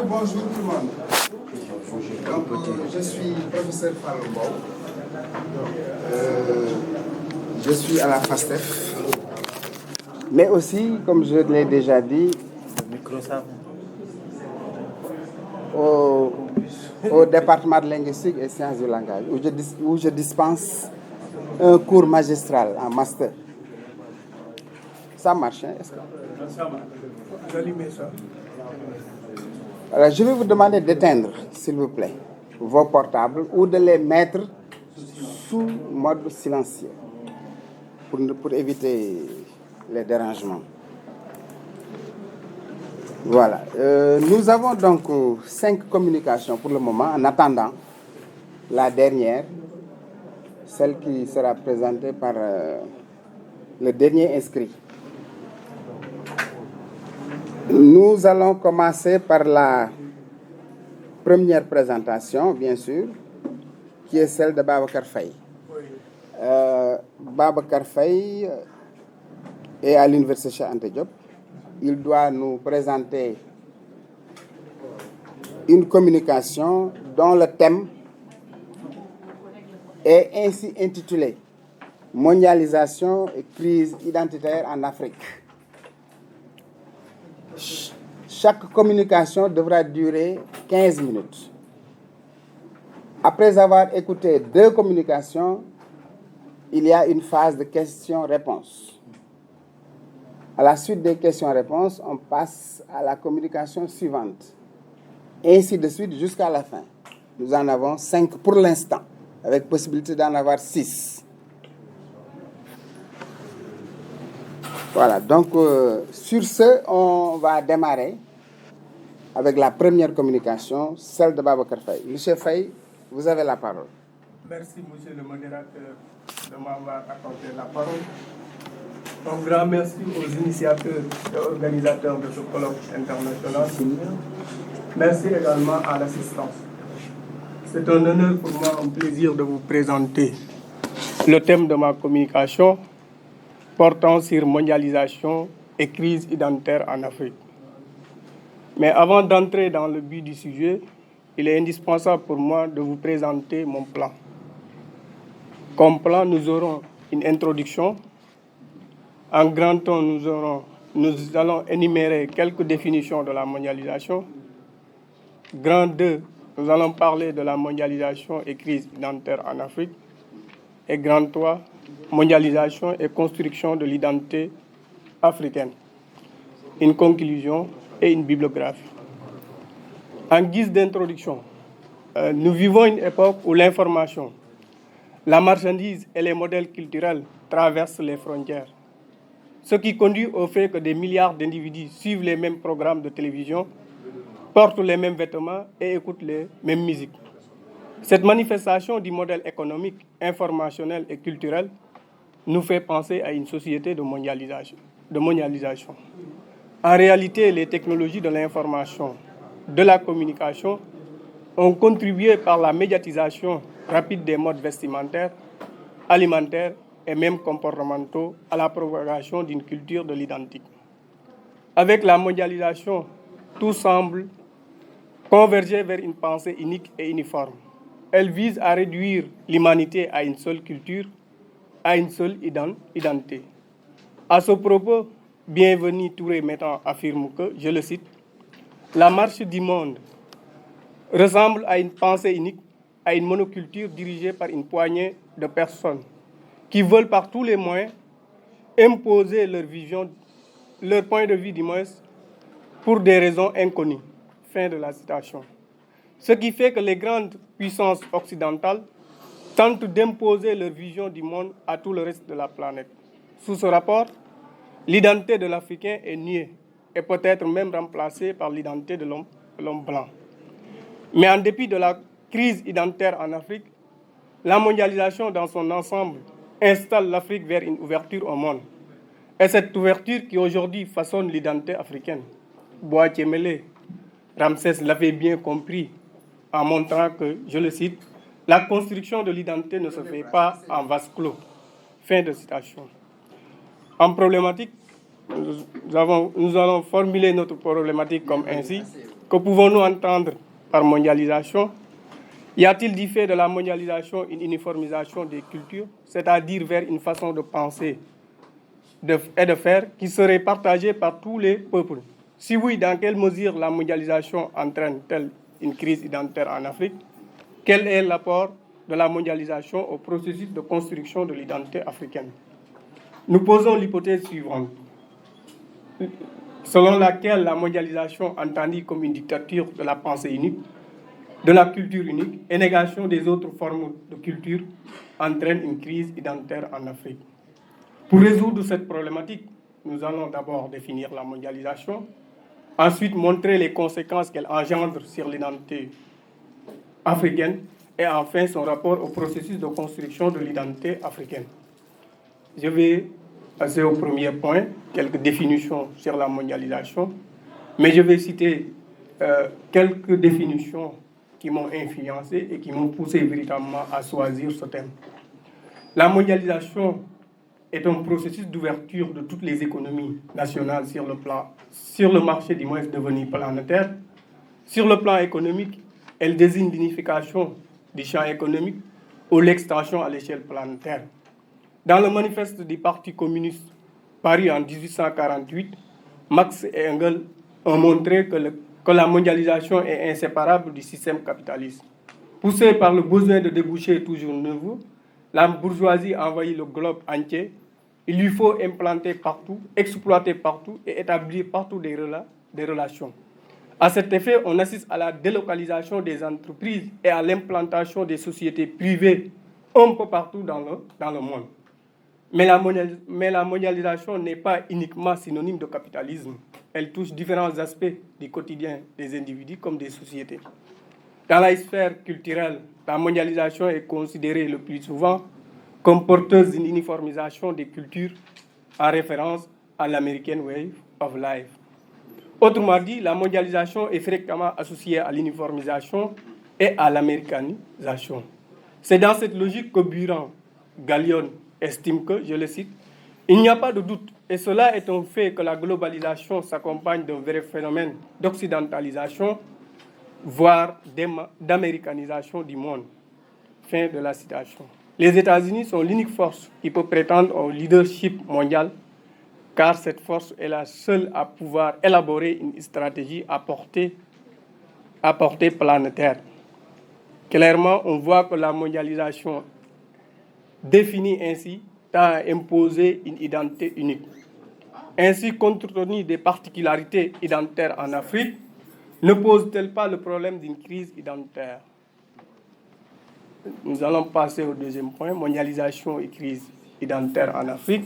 bonjour tout le monde. Donc, je suis professeur Fallou Mbow. Je suis à la FASTEF. Mais aussi, comme je l'ai déjà dit, au département de linguistique et sciences du langage, où je dispense un cours magistral en master. Ça marche, hein? Est-ce que... Ça marche. Vous allumez ça. Alors, je vais vous demander d'éteindre, s'il vous plaît, vos portables ou de les mettre sous mode silencieux pour éviter les dérangements. Voilà. Nous avons donc 5 communications pour le moment, en attendant la dernière, celle qui sera présentée par le dernier inscrit. Nous allons commencer par la première présentation, bien sûr, qui est celle de Babacar Faye. Babacar Faye est à l'université Cheikh Anta Diop. Il doit nous présenter une communication dont le thème est ainsi intitulé « Mondialisation et crise identitaire en Afrique ». Chaque communication devra durer 15 minutes. Après avoir écouté 2 communications, il y a une phase de questions-réponses. À la suite des questions-réponses, on passe à la communication suivante. Et ainsi de suite jusqu'à la fin. Nous en avons 5 pour l'instant, avec possibilité d'en avoir 6. Voilà, donc sur ce, on va démarrer avec la première communication, celle de Babacar Faye. Monsieur Faye, vous avez la parole. Merci, monsieur le modérateur, de m'avoir accordé la parole. Un grand merci aux initiateurs et organisateurs de ce colloque international. Merci également à l'assistance. C'est un honneur pour moi, un plaisir de vous présenter le thème de ma communication portant sur mondialisation et crise identitaire en Afrique. Mais avant d'entrer dans le but du sujet, il est indispensable pour moi de vous présenter mon plan. Comme plan, nous aurons une introduction. En grand temps, nous allons énumérer quelques définitions de la mondialisation. Grand 2, nous allons parler de la mondialisation et crise identitaire en Afrique. Et grand 3, mondialisation et construction de l'identité africaine. Une conclusion et une bibliographie. En guise d'introduction, nous vivons une époque où l'information, la marchandise et les modèles culturels traversent les frontières. Ce qui conduit au fait que des milliards d'individus suivent les mêmes programmes de télévision, portent les mêmes vêtements et écoutent les mêmes musiques. Cette manifestation du modèle économique, informationnel et culturel nous fait penser à une société de mondialisation. En réalité, les technologies de l'information, de la communication ont contribué par la médiatisation rapide des modes vestimentaires, alimentaires et même comportementaux à la propagation d'une culture de l'identique. Avec la mondialisation, tout semble converger vers une pensée unique et uniforme. Elle vise à réduire l'humanité à une seule culture, à une seule identité. À ce propos, Bienvenu Touré Mettant affirme que, je le cite, « La marche du monde ressemble à une pensée unique, à une monoculture dirigée par une poignée de personnes qui veulent par tous les moyens imposer leur vision, leur point de vue du moins, pour des raisons inconnues. » Fin de la citation. Ce qui fait que les grandes puissances occidentales tentent d'imposer leur vision du monde à tout le reste de la planète. Sous ce rapport, l'identité de l'Africain est niée et peut être même remplacée par l'identité de l'homme blanc. Mais en dépit de la crise identitaire en Afrique, la mondialisation dans son ensemble installe l'Afrique vers une ouverture au monde. Et cette ouverture qui aujourd'hui façonne l'identité africaine. Boakye-Mele, Ramsès l'avait bien compris en montrant que, je le cite, « La construction de l'identité ne se fait pas en vase clos ». Fin de citation. En problématique, nous allons formuler notre problématique comme Que pouvons-nous entendre par mondialisation? Y a-t-il du fait de la mondialisation une uniformisation des cultures, c'est-à-dire vers une façon de penser et de faire qui serait partagée par tous les peuples? Si oui, dans quelle mesure la mondialisation entraîne-t-elle une crise identitaire en Afrique? Quel est l'apport de la mondialisation au processus de construction de l'identité africaine? Nous posons l'hypothèse suivante, selon laquelle la mondialisation, entendue comme une dictature de la pensée unique, de la culture unique et négation des autres formes de culture, entraîne une crise identitaire en Afrique. Pour résoudre cette problématique, nous allons d'abord définir la mondialisation, ensuite montrer les conséquences qu'elle engendre sur l'identité africaine et enfin son rapport au processus de construction de l'identité africaine. Je vais passer au premier point, quelques définitions sur la mondialisation, mais je vais citer quelques définitions qui m'ont influencé et qui m'ont poussé véritablement à choisir ce thème. La mondialisation est un processus d'ouverture de toutes les économies nationales sur le marché du moins devenu planétaire. Sur le plan économique, elle désigne l'unification du champ économique ou l'extension à l'échelle planétaire. Dans le manifeste du Parti communiste paru en 1848, Marx et Engels ont montré que la mondialisation est inséparable du système capitaliste. Poussée par le besoin de débouchés toujours nouveaux, la bourgeoisie envahit le globe entier. Il lui faut implanter partout, exploiter partout et établir partout des relations. À cet effet, on assiste à la délocalisation des entreprises et à l'implantation des sociétés privées un peu partout dans le monde. Mais la mondialisation n'est pas uniquement synonyme de capitalisme. Elle touche différents aspects du quotidien des individus comme des sociétés. Dans la sphère culturelle, la mondialisation est considérée le plus souvent comme porteuse d'une uniformisation des cultures en référence à l'American Way of Life. Autrement dit, la mondialisation est fréquemment associée à l'uniformisation et à l'américanisation. C'est dans cette logique que Buran Gallion estime que, je le cite, il n'y a pas de doute, et cela est un fait, que la globalisation s'accompagne d'un vrai phénomène d'occidentalisation, voire d'américanisation du monde. Fin de la citation. Les États-Unis sont l'unique force qui peut prétendre au leadership mondial, car cette force est la seule à pouvoir élaborer une stratégie à portée planétaire. Clairement, on voit que la mondialisation définie ainsi tend à imposer une identité unique. Ainsi, compte tenu des particularités identitaires en Afrique, ne pose-t-elle pas le problème d'une crise identitaire? Nous allons passer au deuxième point, mondialisation et crise identitaire en Afrique.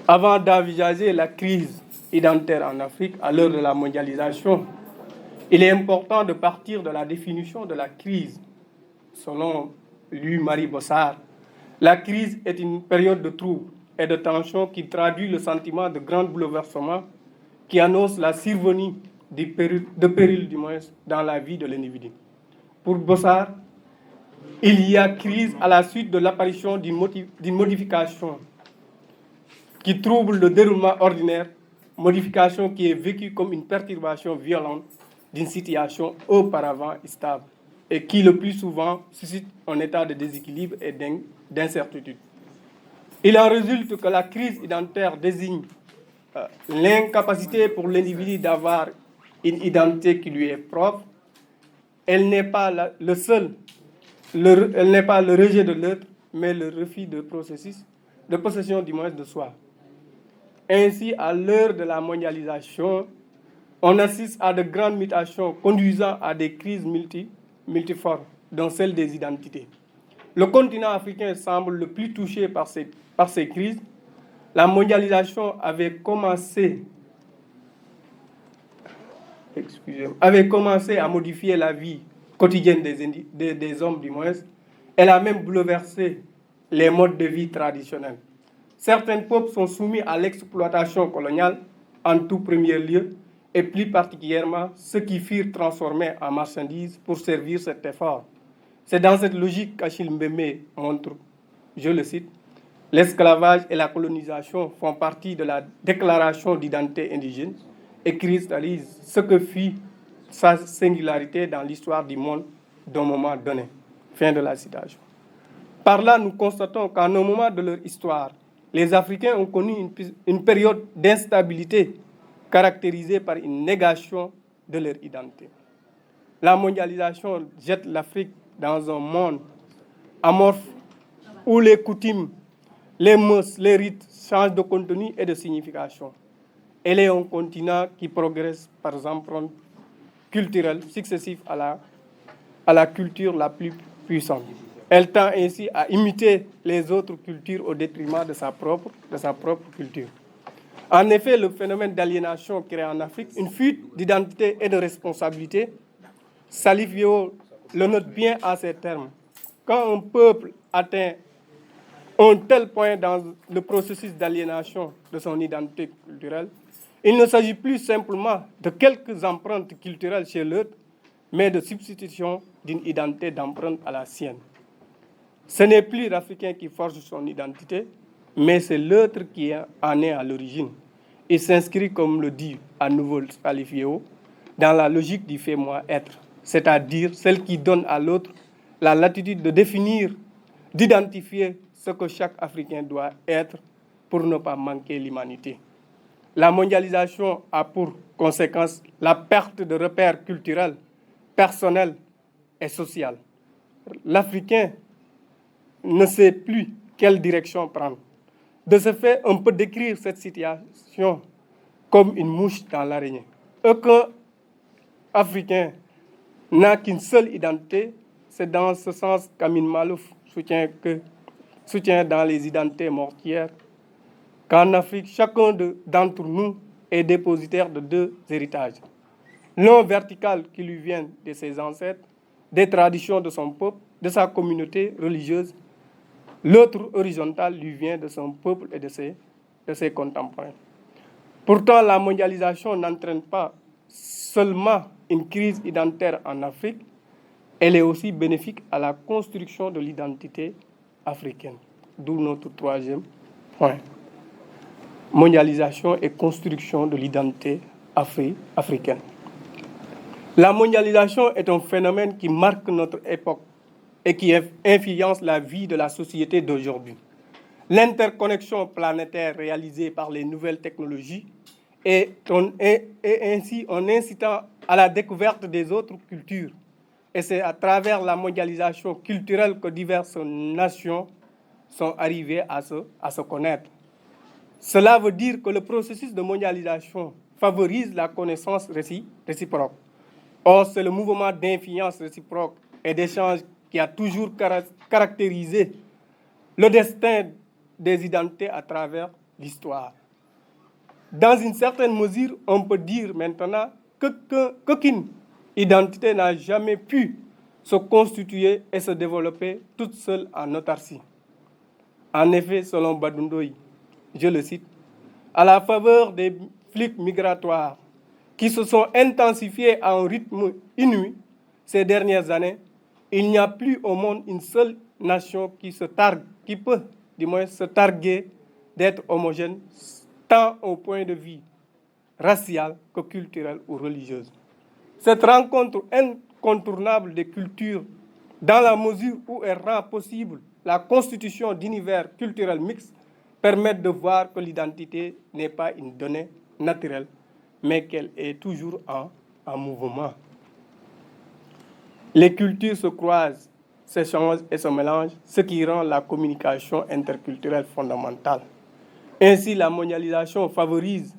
Avant d'envisager la crise identitaire en Afrique à l'heure de la mondialisation, il est important de partir de la définition de la crise. Selon Louis-Marie Bossard, la crise est une période de trouble et de tension qui traduit le sentiment de grand bouleversement qui annonce la survenue de péril du moins dans la vie de l'individu. Pour Bossard, il y a crise à la suite de l'apparition d'une modification qui trouble le déroulement ordinaire, modification qui est vécue comme une perturbation violente d'une situation auparavant stable et qui le plus souvent suscite un état de déséquilibre et d'incertitude. Il en résulte que la crise identitaire désigne l'incapacité pour l'individu d'avoir une identité qui lui est propre. Elle n'est pas elle n'est pas le rejet de l'autre, mais le refus de processus de possession du moins de soi. Ainsi, à l'heure de la mondialisation, on assiste à de grandes mutations conduisant à des crises multiformes, dont celle des identités. Le continent africain semble le plus touché par ces crises. La mondialisation avait commencé à modifier la vie quotidienne des hommes du moins. Elle a même bouleversé les modes de vie traditionnels. Certains peuples sont soumis à l'exploitation coloniale en tout premier lieu, et plus particulièrement ceux qui furent transformés en marchandises pour servir cet effort. C'est dans cette logique qu'Achille Mbembe montre, je le cite, l'esclavage et la colonisation font partie de la déclaration d'identité indigène et cristallisent ce sa singularité dans l'histoire du monde d'un moment donné. Fin de la citation. Par là, nous constatons qu'à un moment de leur histoire, les Africains ont connu une période d'instabilité caractérisée par une négation de leur identité. La mondialisation jette l'Afrique dans un monde amorphe où les coutumes, les mœurs, les rites changent de contenu et de signification. Elle est un continent qui progresse par empreintes culturelles successives à la culture la plus puissante. Elle tend ainsi à imiter les autres cultures au détriment de sa propre culture. En effet, le phénomène d'aliénation crée en Afrique une fuite d'identité et de responsabilité. Salif Yeo le note bien à ces termes. Quand un peuple atteint un tel point dans le processus d'aliénation de son identité culturelle, il ne s'agit plus simplement de quelques empreintes culturelles chez l'autre, mais de substitution d'une identité d'empreinte à la sienne. Ce n'est plus l'Africain qui forge son identité, mais c'est l'autre qui en est à l'origine. Il s'inscrit, comme le dit à nouveau Salif Yeo, dans la logique du fait-moi-être, c'est-à-dire celle qui donne à l'autre la latitude de définir, d'identifier ce que chaque Africain doit être pour ne pas manquer l'humanité. La mondialisation a pour conséquence la perte de repères culturels, personnels et sociaux. L'Africain ne sait plus quelle direction prendre. De ce fait, on peut décrire cette situation comme une mouche dans l'araignée. Aucun Africain n'a qu'une seule identité. C'est dans ce sens qu'Amin Malouf soutient dans les identités mortières qu'en Afrique, chacun d'entre nous est dépositaire de deux héritages. L'un vertical qui lui vient de ses ancêtres, des traditions de son peuple, de sa communauté religieuse. L'autre horizontal lui vient de son peuple et de ses contemporains. Pourtant, la mondialisation n'entraîne pas seulement une crise identitaire en Afrique, elle est aussi bénéfique à la construction de l'identité africaine. D'où notre troisième point. Mondialisation et construction de l'identité africaine. La mondialisation est un phénomène qui marque notre époque et qui influence la vie de la société d'aujourd'hui. L'interconnexion planétaire réalisée par les nouvelles technologies et ainsi en incitant à la découverte des autres cultures. Et c'est à travers la mondialisation culturelle que diverses nations sont arrivées à se connaître. Cela veut dire que le processus de mondialisation favorise la connaissance réciproque. Or, c'est le mouvement d'influence réciproque et d'échange qui a toujours caractérisé le destin des identités à travers l'histoire. Dans une certaine mesure, on peut dire maintenant qu'aucune identité n'a jamais pu se constituer et se développer toute seule en autarcie. En effet, selon Badundoy, je le cite, à la faveur des flux migratoires qui se sont intensifiés à un rythme inouï ces dernières années, il n'y a plus au monde une seule nation qui peut se targuer d'être homogène, tant au point de vue racial que culturel ou religieux. Cette rencontre incontournable des cultures, dans la mesure où elle rend possible la constitution d'univers culturels mixtes, permet de voir que l'identité n'est pas une donnée naturelle, mais qu'elle est toujours en mouvement. Les cultures se croisent, s'échangent et se mélangent, ce qui rend la communication interculturelle fondamentale. Ainsi, la mondialisation favorise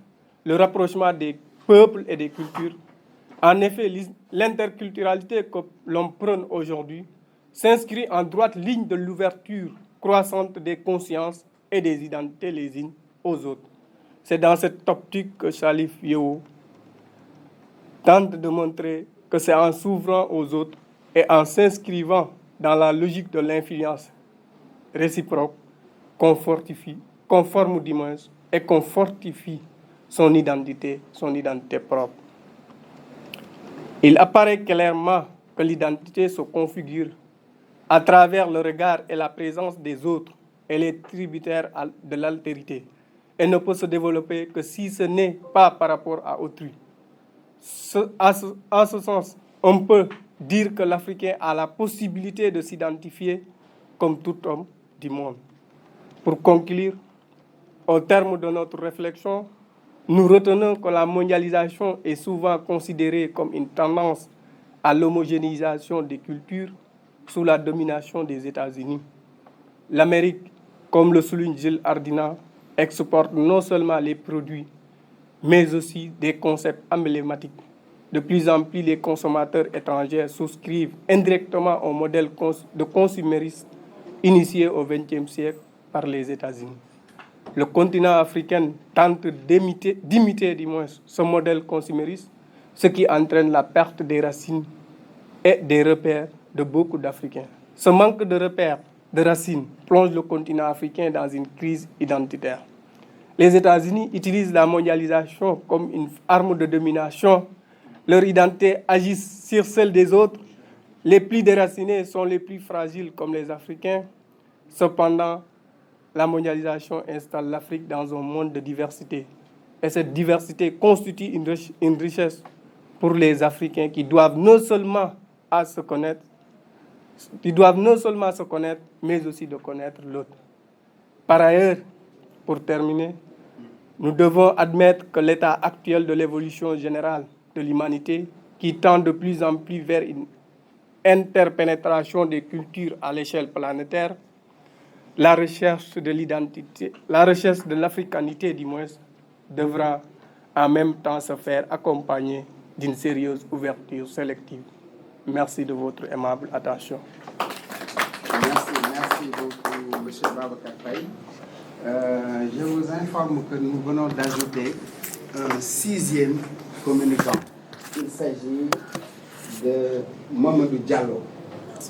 le rapprochement des peuples et des cultures. En effet, l'interculturalité que l'on prône aujourd'hui s'inscrit en droite ligne de l'ouverture croissante des consciences et des identités les unes aux autres. C'est dans cette optique que Salif Yeo tente de montrer que c'est en s'ouvrant aux autres et en s'inscrivant dans la logique de l'influence réciproque qu'on fortifie son identité propre. Il apparaît clairement que l'identité se configure à travers le regard et la présence des autres. Elle est tributaire de l'altérité. Elle ne peut se développer que si ce n'est pas par rapport à autrui. En ce sens, on peut dire que l'Africain a la possibilité de s'identifier comme tout homme du monde. Pour conclure, au terme de notre réflexion, nous retenons que la mondialisation est souvent considérée comme une tendance à l'homogénéisation des cultures sous la domination des États-Unis. L'Amérique, comme le souligne Gilles Ardina, exporte non seulement les produits, mais aussi des concepts emblématiques. De plus en plus, les consommateurs étrangers souscrivent indirectement au modèle de consumérisme initié au XXe siècle par les États-Unis. Le continent africain tente d'imiter du moins ce modèle consumériste, ce qui entraîne la perte des racines et des repères de beaucoup d'Africains. Ce manque de repères, de racines, plonge le continent africain dans une crise identitaire. Les États-Unis utilisent la mondialisation comme une arme de domination. Leur identité agit sur celle des autres. Les plus déracinés sont les plus fragiles comme les Africains. Cependant, la mondialisation installe l'Afrique dans un monde de diversité. Et cette diversité constitue une richesse pour les Africains qui doivent non seulement se connaître, mais aussi de connaître l'autre. Par ailleurs, pour terminer, nous devons admettre que l'état actuel de l'évolution générale de l'humanité, qui tend de plus en plus vers une interpénétration des cultures à l'échelle planétaire, la recherche de l'identité, la recherche de l'africanité du moins, devra en même temps se faire accompagner d'une sérieuse ouverture sélective. Merci de votre aimable attention. Merci beaucoup, M. Babacar Faye. Je vous informe que nous venons d'ajouter un 6e communicant. Il s'agit de Mamadou Diallo,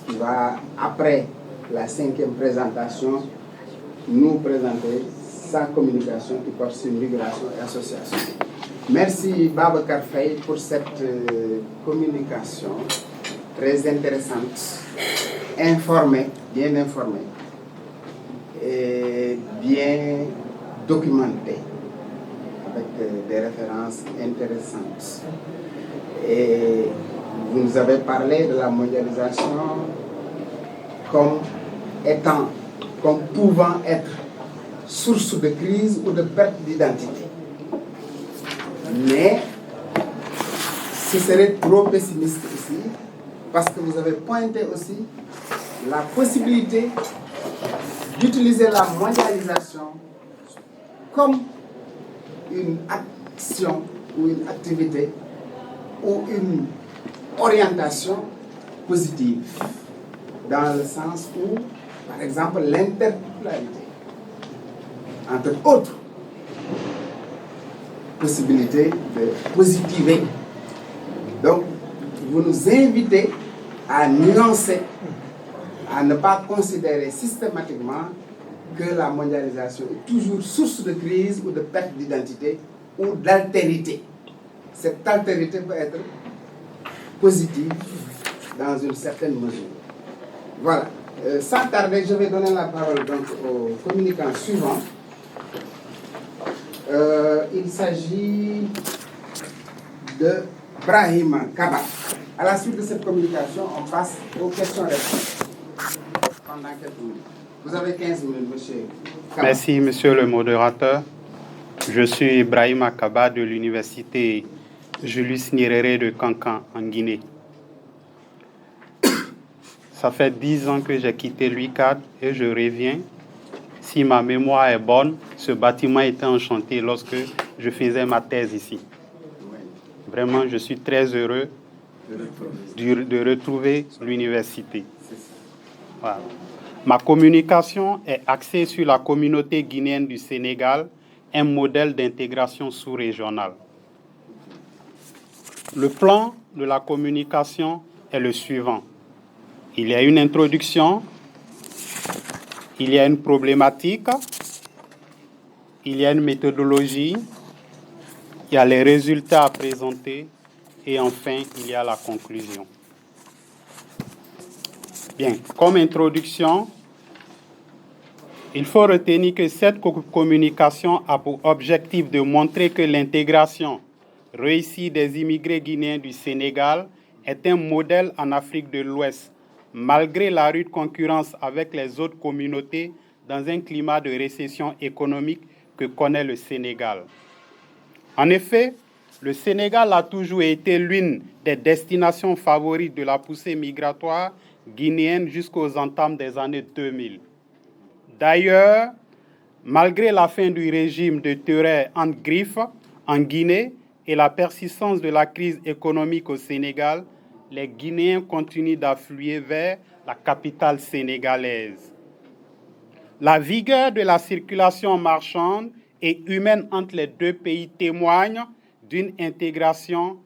qui va, après la 5e présentation, nous présenter sa communication qui porte sur migration et association. Merci Babacar Faye pour cette communication très intéressante, bien informée et bien documentée, avec des références intéressantes. Et vous nous avez parlé de la mondialisation comme pouvant être source de crise ou de perte d'identité. Mais ce serait trop pessimiste ici, parce que vous avez pointé aussi la possibilité d'utiliser la mondialisation comme une action ou une activité ou une orientation positive, dans le sens où, par exemple, l'interculturalité, entre autres possibilités de positiver. Donc, vous nous invitez à nuancer, à ne pas considérer systématiquement que la mondialisation est toujours source de crise ou de perte d'identité ou d'altérité. Cette altérité peut être positive dans une certaine mesure. Voilà. Sans tarder, je vais donner la parole donc au communicant suivant. Il s'agit de Brahima Kaba. À la suite de cette communication, on passe aux questions-réponses. Pendant quelques minutes. Vous avez 15 minutes, monsieur Kaba. Merci, monsieur le modérateur. Je suis Brahima Kaba de l'université Julius Nyerere de Kankan, en Guinée. Ça fait 10 ans que j'ai quitté l'UICAD et je reviens. Si ma mémoire est bonne, ce bâtiment était en chantier lorsque je faisais ma thèse ici. Vraiment, je suis très heureux de retrouver l'université. Voilà. Ma communication est axée sur la communauté guinéenne du Sénégal, un modèle d'intégration sous-régionale. Le plan de la communication est le suivant. Il y a une introduction, il y a une problématique, il y a une méthodologie, il y a les résultats à présenter et enfin, il y a la conclusion. Bien, comme introduction, il faut retenir que cette communication a pour objectif de montrer que l'intégration réussie des immigrés guinéens du Sénégal est un modèle en Afrique de l'Ouest, malgré la rude concurrence avec les autres communautés dans un climat de récession économique que connaît le Sénégal. En effet, le Sénégal a toujours été l'une des destinations favorites de la poussée migratoire guinéenne jusqu'aux entames des années 2000. D'ailleurs, malgré la fin du régime de terreur en griffe en Guinée et la persistance de la crise économique au Sénégal, les Guinéens continuent d'affluer vers la capitale sénégalaise. La vigueur de la circulation marchande et humaine entre les deux pays témoigne d'une intégration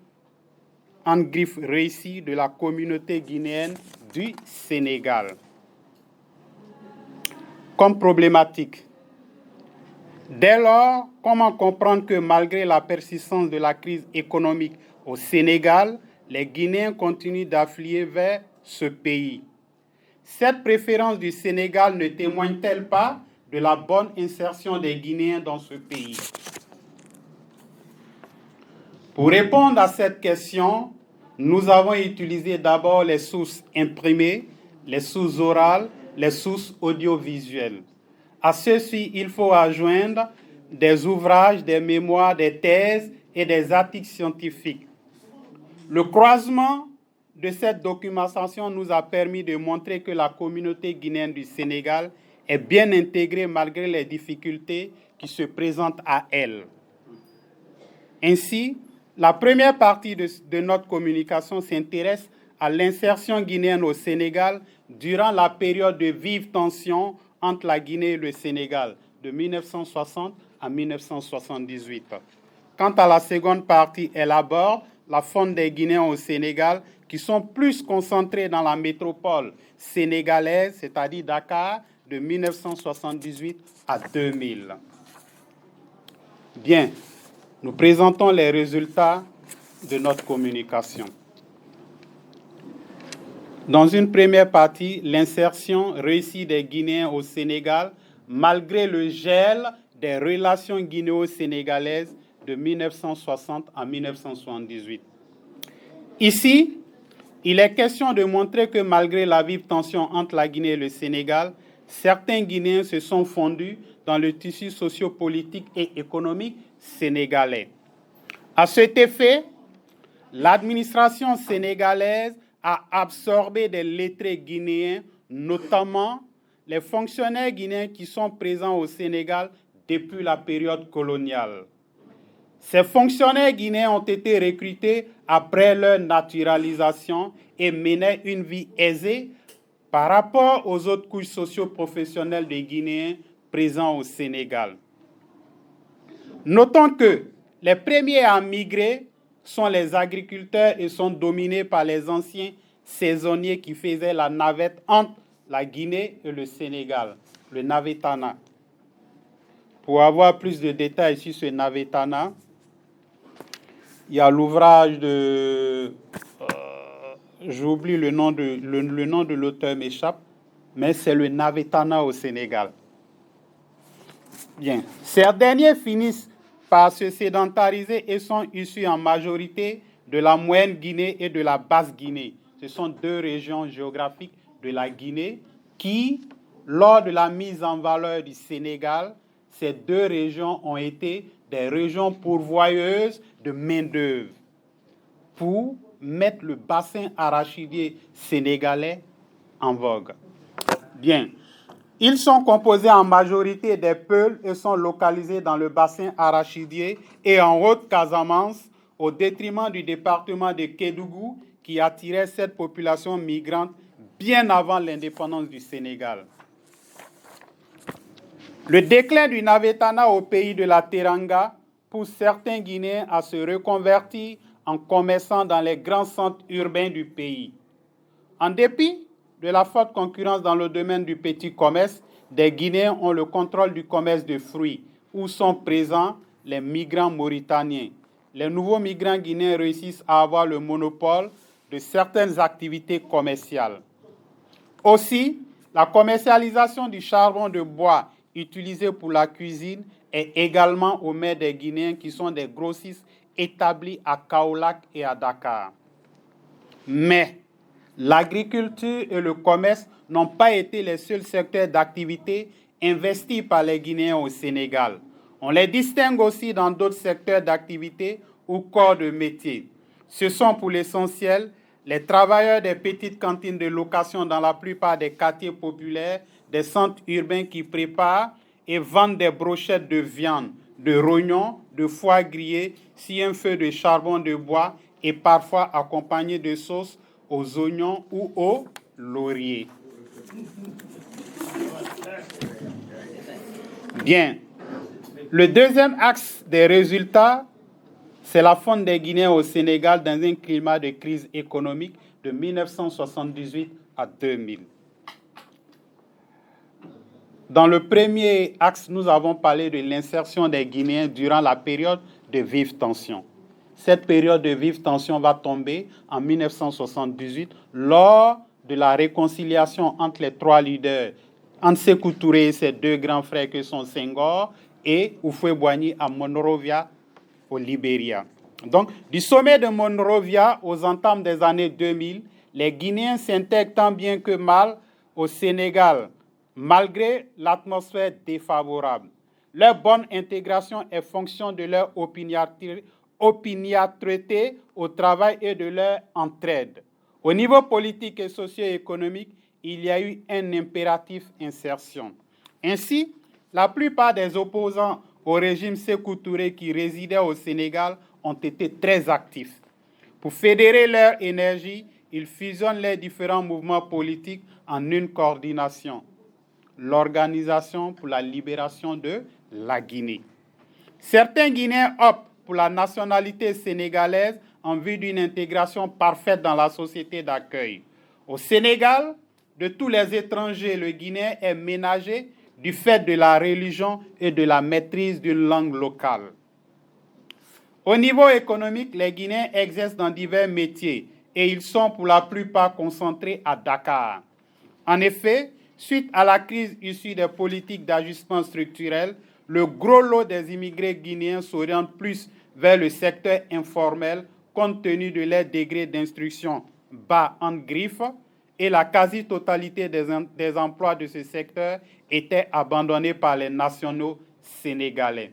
en griffe réussie de la communauté guinéenne du Sénégal. Comme problématique, dès lors, comment comprendre que malgré la persistance de la crise économique au Sénégal, les Guinéens continuent d'affluer vers ce pays? Cette préférence du Sénégal ne témoigne-t-elle pas de la bonne insertion des Guinéens dans ce pays? Pour répondre à cette question, nous avons utilisé d'abord les sources imprimées, les sources orales, les sources audiovisuelles. À ceci, il faut adjoindre des ouvrages, des mémoires, des thèses et des articles scientifiques. Le croisement de cette documentation nous a permis de montrer que la communauté guinéenne du Sénégal est bien intégrée malgré les difficultés qui se présentent à elle. Ainsi, la première partie de notre communication s'intéresse à l'insertion guinéenne au Sénégal durant la période de vive tension entre la Guinée et le Sénégal, de 1960 à 1978. Quant à la seconde partie, elle aborde la faune des Guinéens au Sénégal, qui sont plus concentrés dans la métropole sénégalaise, c'est-à-dire Dakar, de 1978 à 2000. Bien, nous présentons les résultats de notre communication. Dans une première partie, l'insertion réussie des Guinéens au Sénégal, malgré le gel des relations guinéo-sénégalaises de 1960 à 1978. Ici, il est question de montrer que malgré la vive tension entre la Guinée et le Sénégal, certains Guinéens se sont fondus dans le tissu socio-politique et économique sénégalais. À cet effet, l'administration sénégalaise a absorbé des lettrés guinéens, notamment les fonctionnaires guinéens qui sont présents au Sénégal depuis la période coloniale. Ces fonctionnaires guinéens ont été recrutés après leur naturalisation et menaient une vie aisée par rapport aux autres couches socio-professionnelles des Guinéens présents au Sénégal. Notons que les premiers à migrer sont les agriculteurs et sont dominés par les anciens saisonniers qui faisaient la navette entre la Guinée et le Sénégal, le Navetana. Pour avoir plus de détails sur ce Navetana, il y a l'ouvrage de... j'oublie le nom de l'auteur m'échappe, mais c'est le Navetana au Sénégal. Bien. Ces derniers finissent par se sédentariser et sont issus en majorité de la Moyenne Guinée et de la Basse Guinée. Ce sont deux régions géographiques de la Guinée qui, lors de la mise en valeur du Sénégal, ces deux régions ont été des régions pourvoyeuses de main-d'œuvre pour mettre le bassin arachidier sénégalais en vogue. Bien. Ils sont composés en majorité des Peuls et sont localisés dans le bassin arachidier et en Haute-Casamance, au détriment du département de Kédougou, qui attirait cette population migrante bien avant l'indépendance du Sénégal. Le déclin du Navetana au pays de la Teranga pousse certains Guinéens à se reconvertir en commerçant dans les grands centres urbains du pays. En dépit de la forte concurrence dans le domaine du petit commerce, des Guinéens ont le contrôle du commerce de fruits, où sont présents les migrants mauritaniens. Les nouveaux migrants guinéens réussissent à avoir le monopole de certaines activités commerciales. Aussi, la commercialisation du charbon de bois utilisé pour la cuisine est également aux mains des Guinéens qui sont des grossistes établis à Kaolack et à Dakar. Mais l'agriculture et le commerce n'ont pas été les seuls secteurs d'activité investis par les Guinéens au Sénégal. On les distingue aussi dans d'autres secteurs d'activité ou corps de métier. Ce sont pour l'essentiel les travailleurs des petites cantines de location dans la plupart des quartiers populaires, des centres urbains qui préparent et vendent des brochettes de viande, de rognons, de foie grillé, sur un feu de charbon de bois et parfois accompagné de sauces aux oignons ou au laurier. Bien. Le deuxième axe des résultats, c'est la fonte des Guinéens au Sénégal dans un climat de crise économique de 1978 à 2000. Dans le premier axe, nous avons parlé de l'insertion des Guinéens durant la période de vive tension. Cette période de vive tension va tomber en 1978 lors de la réconciliation entre les trois leaders, entre Sékou Touré et ses deux grands frères que sont Senghor et Houphouët-Boigny à Monrovia, au Libéria. Donc, du sommet de Monrovia aux entames des années 2000, les Guinéens s'intègrent tant bien que mal au Sénégal, malgré l'atmosphère défavorable. Leur bonne intégration est fonction de leur opiniâtreté au travail et de leur entraide. Au niveau politique et socio-économique, il y a eu un impératif insertion. Ainsi, la plupart des opposants au régime Sékou Touré qui résidaient au Sénégal ont été très actifs. Pour fédérer leur énergie, ils fusionnent les différents mouvements politiques en une coordination. L'Organisation pour la libération de la Guinée. Certains Guinéens optent pour la nationalité sénégalaise en vue d'une intégration parfaite dans la société d'accueil. Au Sénégal, de tous les étrangers, le Guinéen est ménagé du fait de la religion et de la maîtrise d'une langue locale. Au niveau économique, les Guinéens exercent dans divers métiers et ils sont pour la plupart concentrés à Dakar. En effet, suite à la crise issue des politiques d'ajustement structurel, le gros lot des immigrés guinéens s'oriente plus vers le secteur informel compte tenu de leur degré d'instruction bas en griffe et la quasi-totalité des emplois de ce secteur étaient abandonnés par les nationaux sénégalais.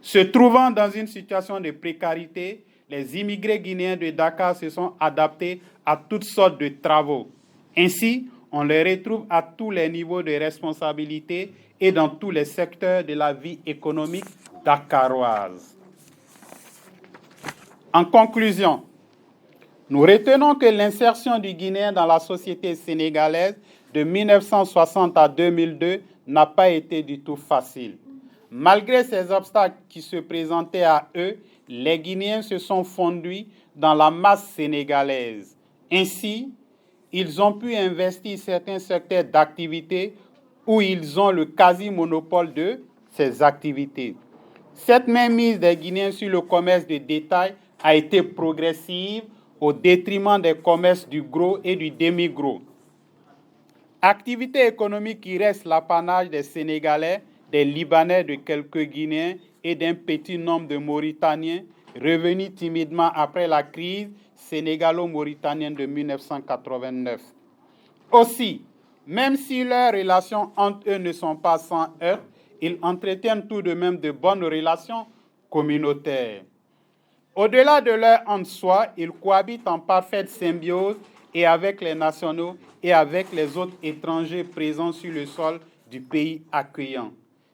Se trouvant dans une situation de précarité, les immigrés guinéens de Dakar se sont adaptés à toutes sortes de travaux. Ainsi, on les retrouve à tous les niveaux de responsabilité et dans tous les secteurs de la vie économique dakaroise. En conclusion, nous retenons que l'insertion du Guinéen dans la société sénégalaise de 1960 à 2002 n'a pas été du tout facile. Malgré ces obstacles qui se présentaient à eux, les Guinéens se sont fondus dans la masse sénégalaise. Ainsi, ils ont pu investir certains secteurs d'activité où ils ont le quasi-monopole de ces activités. Cette mainmise des Guinéens sur le commerce de détail a été progressive au détriment des commerces du gros et du demi-gros. Activité économique qui reste l'apanage des Sénégalais, des Libanais, de quelques Guinéens et d'un petit nombre de Mauritaniens revenus timidement après la crise sénégalo-mauritanienne de 1989. Aussi, même si leurs relations entre eux ne sont pas sans heurts, ils entretiennent tout de même de bonnes relations communautaires. Au-delà de leur en-soi, ils cohabitent en parfaite symbiose et avec les nationaux et avec les autres étrangers présents sur le sol du pays accueillant.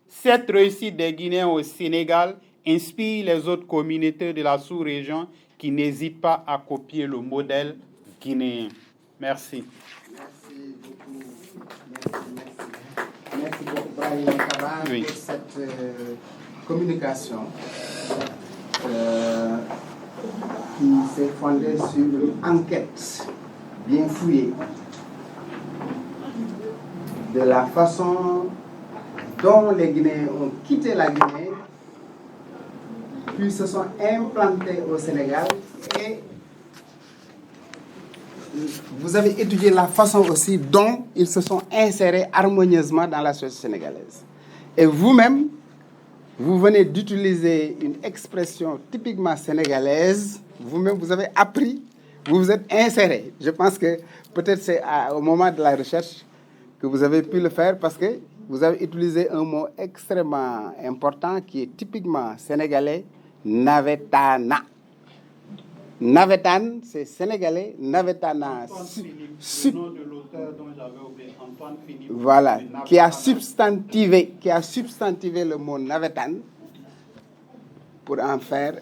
Cette réussite des Guinéens au Sénégal inspire les autres communautés de la sous-région qui n'hésitent pas à copier le modèle guinéen. Merci. Merci beaucoup. Merci beaucoup, Brahim Kaba, Oui. pour cette communication qui s'est fondée sur une enquête bien fouillée de la façon dont les Guinéens ont quitté la Guinée, puis se sont implantés au Sénégal, et vous avez étudié la façon aussi dont ils se sont insérés harmonieusement dans la société sénégalaise. Et vous-même, vous venez d'utiliser une expression typiquement sénégalaise. Vous-même, vous avez appris, vous vous êtes inséré. Je pense que peut-être c'est au moment de la recherche que vous avez pu le faire parce que vous avez utilisé un mot extrêmement important qui est typiquement sénégalais, navetana. Navetane, c'est sénégalais, navetana. Voilà, qui a substantivé le mot navetane pour en faire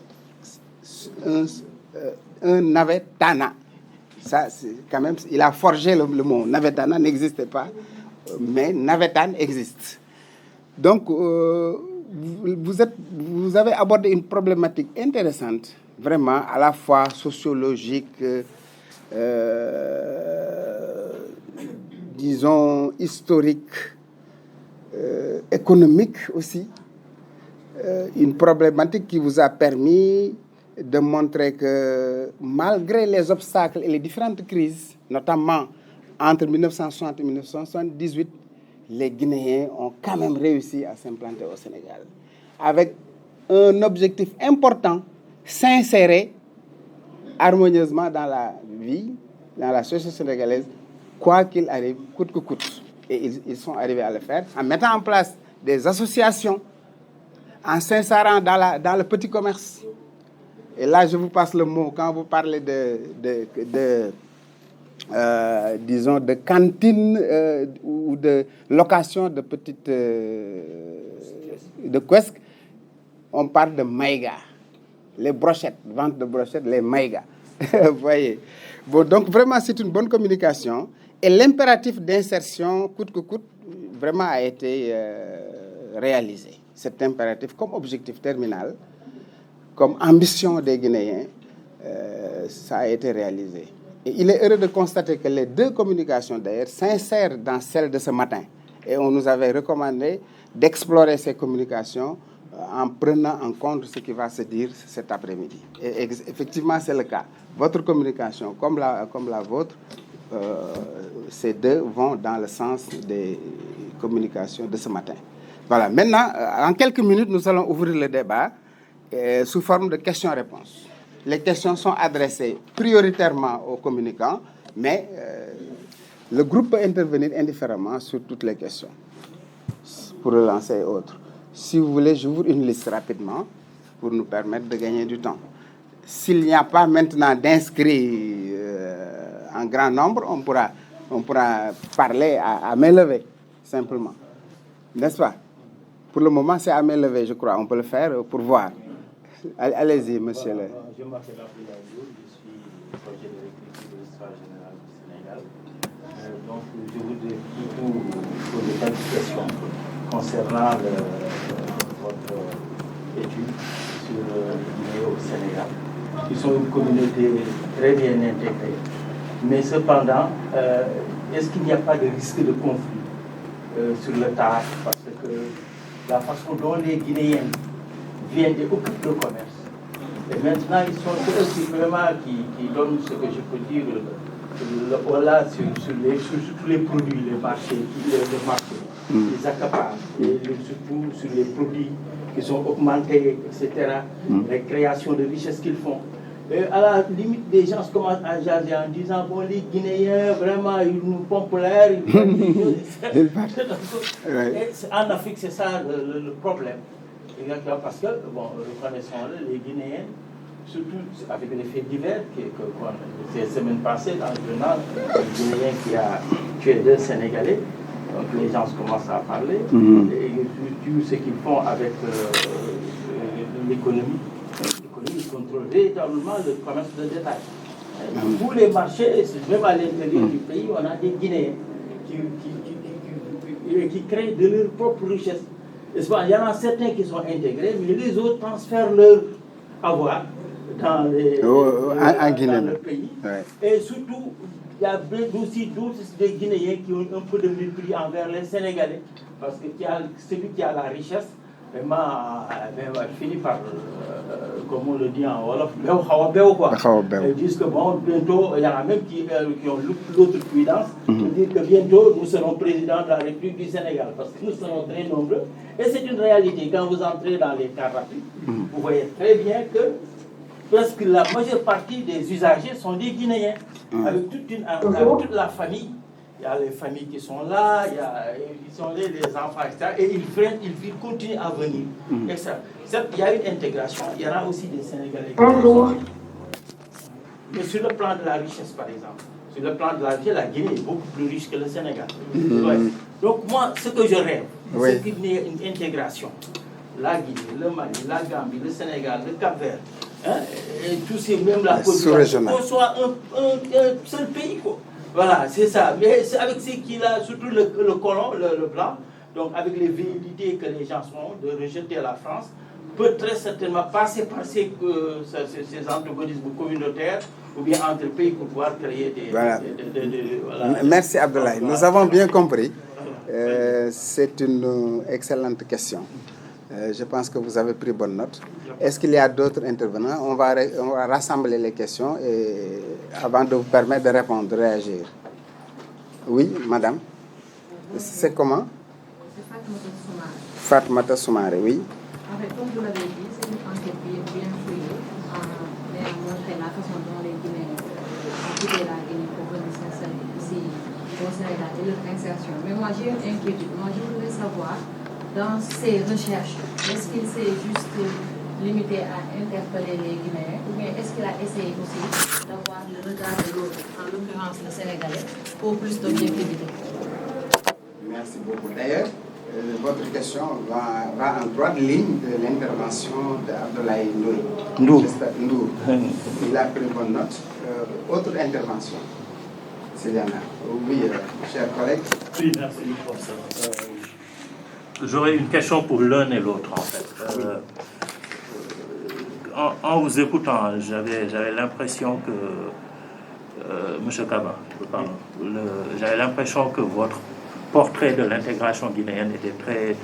un navetana. Ça, c'est quand même, il a forgé le mot. Navetana n'existait pas, mais navetane existe. Donc, vous avez abordé une problématique intéressante, vraiment à la fois sociologique, disons historique, économique aussi. Une problématique qui vous a permis de montrer que malgré les obstacles et les différentes crises, notamment entre 1960 et 1978, les Guinéens ont quand même réussi à s'implanter au Sénégal. Avec un objectif important, s'insérer harmonieusement dans la vie, dans la société sénégalaise, quoi qu'il arrive, coûte que coûte. Et ils sont arrivés à le faire en mettant en place des associations, en s'insérant dans le petit commerce. Et là, je vous passe le mot quand vous parlez disons, de cantine ou de location de petites de kiosques. On parle de maïga, les brochettes, vente de brochettes, les maïgas. Vous voyez. Bon, donc vraiment, c'est une bonne communication. Et l'impératif d'insertion, coûte que coûte, vraiment a été réalisé. Cet impératif comme objectif terminal, comme ambition des Guinéens, ça a été réalisé. Et il est heureux de constater que les deux communications, d'ailleurs, s'insèrent dans celle de ce matin. Et on nous avait recommandé d'explorer ces communications en prenant en compte ce qui va se dire cet après-midi. Et effectivement, c'est le cas. Votre communication, comme la vôtre, ces deux vont dans le sens des communications de ce matin. Voilà. Maintenant, en quelques minutes, nous allons ouvrir le débat sous forme de questions-réponses. Les questions sont adressées prioritairement aux communicants, mais le groupe peut intervenir indifféremment sur toutes les questions pour relancer autres. Si vous voulez, j'ouvre une liste rapidement pour nous permettre de gagner du temps. S'il n'y a pas maintenant d'inscrits en grand nombre, on pourra parler à main levée, simplement. N'est-ce pas? Pour le moment, c'est à main levée, je crois. On peut le faire pour voir. Allez-y, monsieur le... Je m'appelle Abdoulaye Diop, je suis projet de recrutement de l'histoire générale du Sénégal. Donc, je voudrais plutôt poser quelques questions concernant votre étude sur les Guinéens au Sénégal. Ils sont une communauté très bien intégrée. Mais cependant, est-ce qu'il n'y a pas de risque de conflit sur le tard? Parce que la façon dont les Guinéens viennent et occupent le commerce, et maintenant ils sont ceux aussi vraiment qui donnent ce que je peux dire voilà, sur tous les produits, les marchés, les accaparent, et surtout sur les produits qui sont augmentés, etc., les créations de richesses qu'ils font. Et à la limite, des gens commencent à jaser en disant bon, les Guinéens, vraiment, ils nous pompent l'air, ils font des choses. En Afrique, c'est ça le problème. Exactement, parce que, bon, reconnaissons-le, les Guinéens, surtout avec les faits divers, ces semaines passées, dans le journal, un Guinéen qui a tué 2 Sénégalais, donc les gens commencent à parler, et surtout ce qu'ils font avec l'économie. L'économie contrôle véritablement le commerce de détail. Tous les marchés, même à l'intérieur du pays, on a des Guinéens qui créent de leur propre richesse. Il y en a certains qui sont intégrés, mais les autres transfèrent leur avoir dans le pays. Ouais. Et surtout, il y a aussi d'autres des Guinéens qui ont un peu de mépris envers les Sénégalais. Parce que celui qui a la richesse vraiment, finit par, comme on le dit en Wolof, ils disent que bon, bientôt, il y en a même qui ont l'autre prudence, de dire que bientôt, nous serons présidents de la République du Sénégal, parce que nous serons très nombreux. Et c'est une réalité. Quand vous entrez dans les cars rapides, vous voyez très bien que presque la majeure partie des usagers sont des Guinéens, avec toute la famille. Il y a les familles qui sont là, ils sont là, les enfants, etc. Et ils continuent à venir. Certes, il y a une intégration, il y en a aussi des Sénégalais. Mais sur le plan de la richesse, par exemple, sur le plan de la richesse, la Guinée est beaucoup plus riche que le Sénégal. Ouais. Donc moi, ce que je rêve, c'est qu'il y ait une intégration. La Guinée, le Mali, la Gambie, le Sénégal, le Cap-Vert, et tous ces, même la Côte d'Ivoire, qu'on soit un seul pays, quoi. Voilà, c'est ça. Mais c'est avec ce qu'il a, surtout le colon, le blanc, donc avec les velléités que les gens ont de rejeter la France, peut très certainement passer par ces antagonismes communautaires ou bien entre pays pour pouvoir créer des... Voilà. Voilà. Merci Abdoulaye. Nous avons bien compris. C'est une excellente question. Je pense que vous avez pris bonne note. Est-ce qu'il y a d'autres intervenants? On va rassembler les questions et, avant de vous permettre de répondre, de réagir. Oui, madame. C'est comment? C'est Fatoumata Soumaré, oui. En fait, comme vous l'avez dit, c'est une enquête bien fouillée, mais à montrer la façon dont les Guinéens ont quitté la Guinée pour venir s'installer ici au Sénégal et leur insertion. Mais moi, j'ai une inquiétude. Moi, je voudrais savoir, dans ces recherches, est-ce qu'il s'est juste limité à interpeller les Guinéens ou bien est-ce qu'il a essayé aussi d'avoir le regard de l'autre, en l'occurrence le Sénégalais, pour plus d'objectivité? Merci beaucoup. D'ailleurs, votre question va en droite ligne de l'intervention d'Abdoulaye Ndour. Il a pris bonne note. Autre intervention, s'il y en a. Oui, chers collègues. Oui, merci pour ça. J'aurais une question pour l'un et l'autre, en fait. En vous écoutant, j'avais l'impression que, M. Kaba, j'avais l'impression que votre portrait de l'intégration guinéenne était très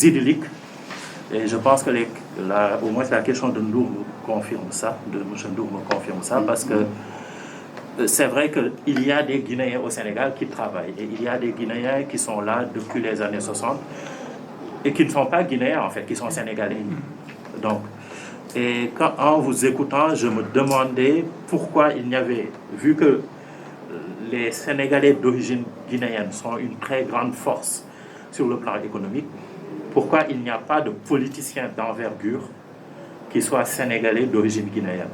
idyllique. Et je pense que au moins la question de Ndour me confirme ça, de M. Ndour me confirme ça, parce que c'est vrai qu'il y a des Guinéens au Sénégal qui travaillent, et il y a des Guinéens qui sont là depuis les années 60, et qui ne sont pas Guinéens, en fait, qui sont Sénégalais. Donc, et en vous écoutant, je me demandais pourquoi il n'y avait, vu que les Sénégalais d'origine guinéenne sont une très grande force sur le plan économique, pourquoi il n'y a pas de politiciens d'envergure qui soient Sénégalais d'origine guinéenne?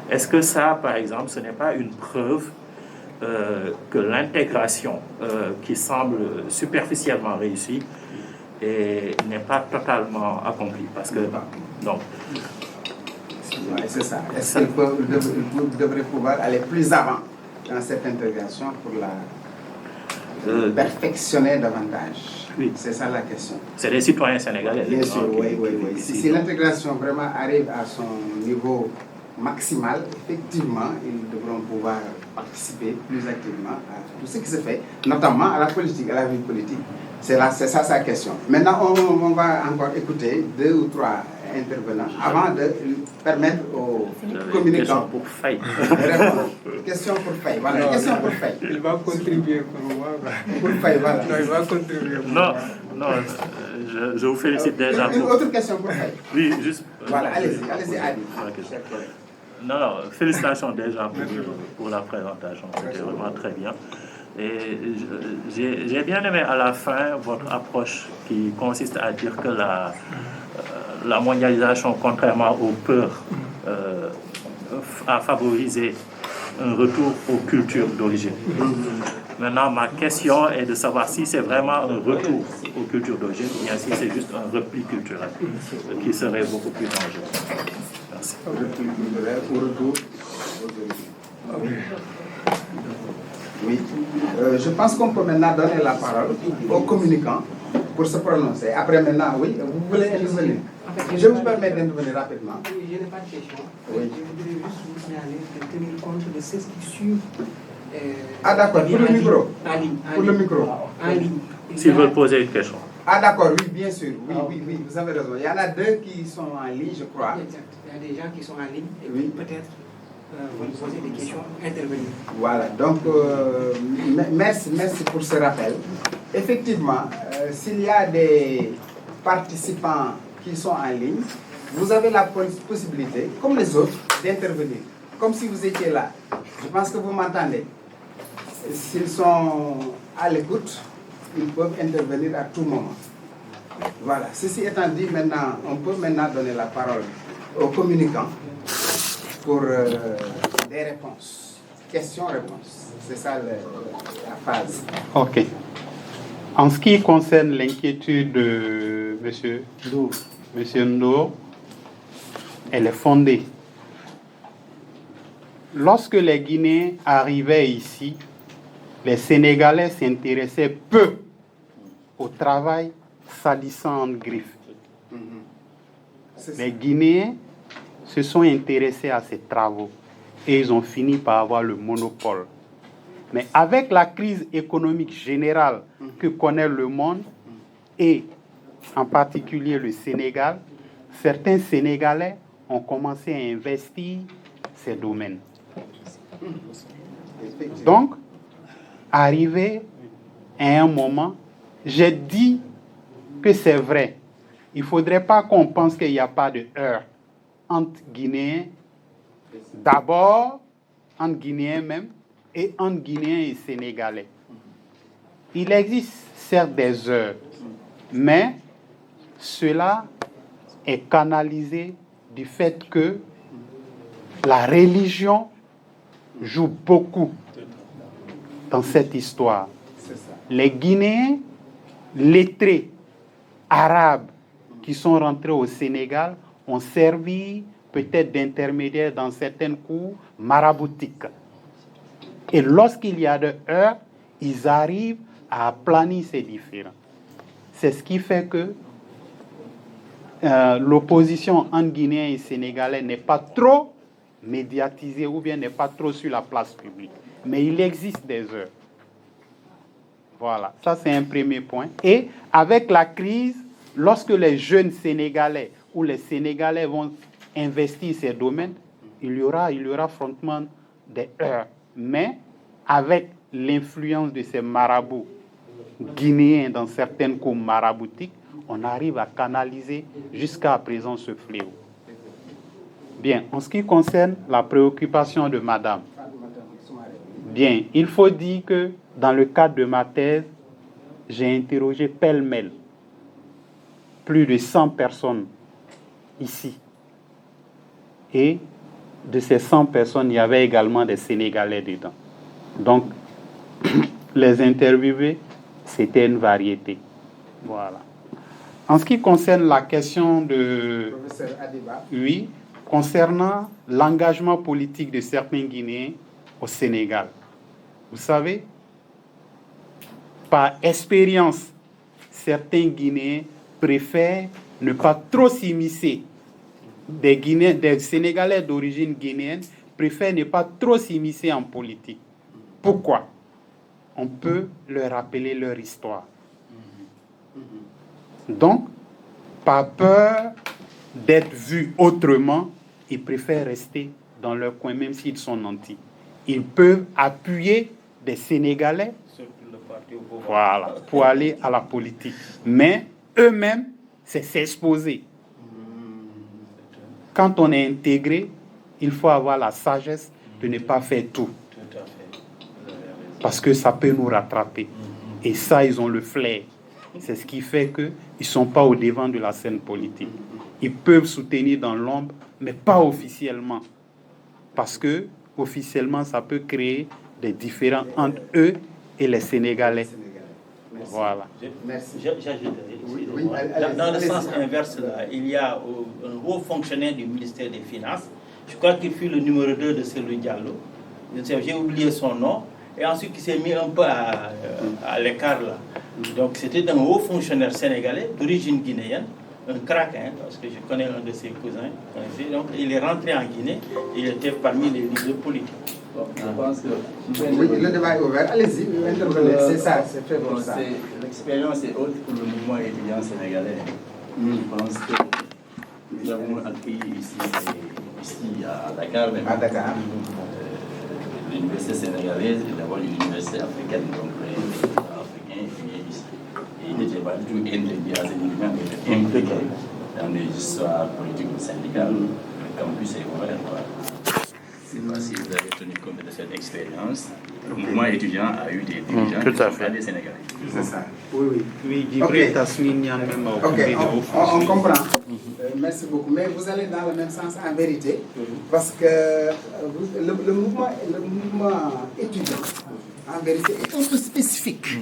Est-ce que ça, par exemple, ce n'est pas une preuve que l'intégration qui semble superficiellement réussie n'est pas totalement accomplie? Parce que, donc... C'est ça. Est-ce qu'il devrait pouvoir aller plus avant dans cette intégration pour la perfectionner davantage? Oui. C'est ça la question. C'est les citoyens sénégalais. Bien sûr, oui. Si l'intégration vraiment arrive à son niveau maximal, effectivement, ils devront pouvoir participer plus activement à tout ce qui se fait, notamment à la politique, à la vie politique. C'est ça sa question. Maintenant, on va encore écouter 2 ou 3 intervenants avant de permettre aux communicants pour Faye. Question pour Faye. Voilà, question pour Faye. Il va contribuer pour moi. Pour Faye, voilà. Non, il va contribuer pour moi. Non, je vous félicite déjà. Une autre question pour Faye. Oui, juste... Voilà, allez-y, Adi. Non, félicitations déjà pour la présentation. C'était vraiment très bien. Et j'ai bien aimé à la fin votre approche qui consiste à dire que la mondialisation, contrairement aux peurs, a favorisé un retour aux cultures d'origine. Maintenant, ma question est de savoir si c'est vraiment un retour aux cultures d'origine ou bien si c'est juste un repli culturel qui serait beaucoup plus dangereux. Merci. Repli culturel ou retour aux origines. Oui. Je pense qu'on peut maintenant donner la parole aux communicants pour se prononcer. Après maintenant, oui, vous voulez intervenir? Je vous permets d'intervenir rapidement. Oui, je n'ai pas de question. Oui. Je voudrais juste vous signaler de tenir compte de ceux qui suivent. Ah d'accord, pour le micro. En ligne. Pour le micro. En ligne. S'ils veulent poser une question. Ah d'accord, oui, bien sûr. Oui, vous avez raison. Il y en a 2 qui sont en ligne, je crois. Exact. Il y a des gens qui sont en ligne et Oui. peut-être vont poser des questions, intervenir. Voilà, donc merci pour ce rappel. Effectivement, s'il y a des participants qui sont en ligne, vous avez la possibilité, comme les autres, d'intervenir. Comme si vous étiez là. Je pense que vous m'entendez. S'ils sont à l'écoute, ils peuvent intervenir à tout moment. Voilà, ceci étant dit, maintenant, on peut maintenant donner la parole aux communicants pour des réponses. Questions-réponses. C'est ça la phase. Ok. En ce qui concerne l'inquiétude de Monsieur Ndour, elle est fondée. Lorsque les Guinéens arrivaient ici, les Sénégalais s'intéressaient peu au travail salissant en griffe. Les Guinéens se sont intéressés à ces travaux et ils ont fini par avoir le monopole. Mais avec la crise économique générale que connaît le monde et en particulier le Sénégal, certains Sénégalais ont commencé à investir ces domaines. Donc, arrivé à un moment, j'ai dit que c'est vrai. Il ne faudrait pas qu'on pense qu'il n'y a pas de heurts entre Guinéens, d'abord entre Guinéens même, et entre Guinéens et Sénégalais. Il existe certes des heurts, mais cela est canalisé du fait que la religion joue beaucoup dans cette histoire. Les Guinéens lettrés arabes qui sont rentrés au Sénégal ont servi peut-être d'intermédiaire dans certaines cours maraboutiques. Et lorsqu'il y a de heurts, ils arrivent à aplanir ces différends. C'est ce qui fait que l'opposition entre Guinéens et Sénégalais n'est pas trop médiatisée ou bien n'est pas trop sur la place publique. Mais il existe des heurts. Voilà, ça c'est un premier point. Et avec la crise, lorsque les jeunes Sénégalais ou les Sénégalais vont investir ces domaines, il y aura frontement des heurts. Mais avec l'influence de ces marabouts guinéens dans certaines cours maraboutiques, on arrive à canaliser jusqu'à présent ce fléau. Bien, en ce qui concerne la préoccupation de Madame, bien, il faut dire que dans le cadre de ma thèse, j'ai interrogé pêle-mêle plus de 100 personnes ici. Et de ces 100 personnes, il y avait également des Sénégalais dedans. Donc, les interviewés, c'était une variété. Voilà. En ce qui concerne la question de... Professeur Adiba. Oui, concernant l'engagement politique de certains Guinéens au Sénégal. Vous savez, par expérience, certains Guinéens préfèrent ne pas trop s'immiscer. Des Sénégalais d'origine guinéenne préfèrent ne pas trop s'immiscer en politique. Pourquoi? On peut leur rappeler leur histoire. Donc, par peur d'être vus autrement, ils préfèrent rester dans leur coin, même s'ils sont nantis. Ils peuvent appuyer des Sénégalais, voilà, pour aller à la politique. Mais eux-mêmes, c'est s'exposer. Quand on est intégré, il faut avoir la sagesse de ne pas faire tout. Parce que ça peut nous rattraper. Et ça, ils ont le flair. C'est ce qui fait qu'ils ne sont pas au devant de la scène politique. Ils peuvent soutenir dans l'ombre, mais pas officiellement. Parce que, officiellement, ça peut créer des différends entre eux et les Sénégalais. Merci. Voilà. Merci. J'ajouterai. Dans le sens inverse, là, il y a un haut fonctionnaire du ministère des Finances. Je crois qu'il fut le numéro 2 de Cellou Diallo. J'ai oublié son nom. Et ensuite, il s'est mis un peu à l'écart là. Donc, c'était un haut fonctionnaire sénégalais d'origine guinéenne, un crack, hein, parce que je connais un de ses cousins. Donc, il est rentré en Guinée, il était parmi les leaders politiques. Je pense que... Oui, le débat est ouvert. Allez-y, intervenez. C'est ça, c'est fait pour ça. L'expérience est haute pour le mouvement étudiant sénégalais. Je pense que nous avons accueilli ici à Dakar, même. À Dakar. L'université sénégalaise est d'abord une université africaine, donc les Africains étudiaient ici. Et ils n'étaient pas du tout intégrés à ces mouvements, mais étaient impliqués dans des histoires politiques syndicales. Le campus est ouvert. Je ne sais pas si vous avez tenu compte de cette expérience. Le mouvement étudiant a eu des dirigeants qui sont pas des Sénégalais. C'est ça. Oui. Oui, Djibril Tasmin Niang même a occupé de haut fonctions. On comprend. Merci beaucoup. Mais vous allez dans le même sens en vérité, parce que le mouvement étudiant, en vérité, est un peu spécifique.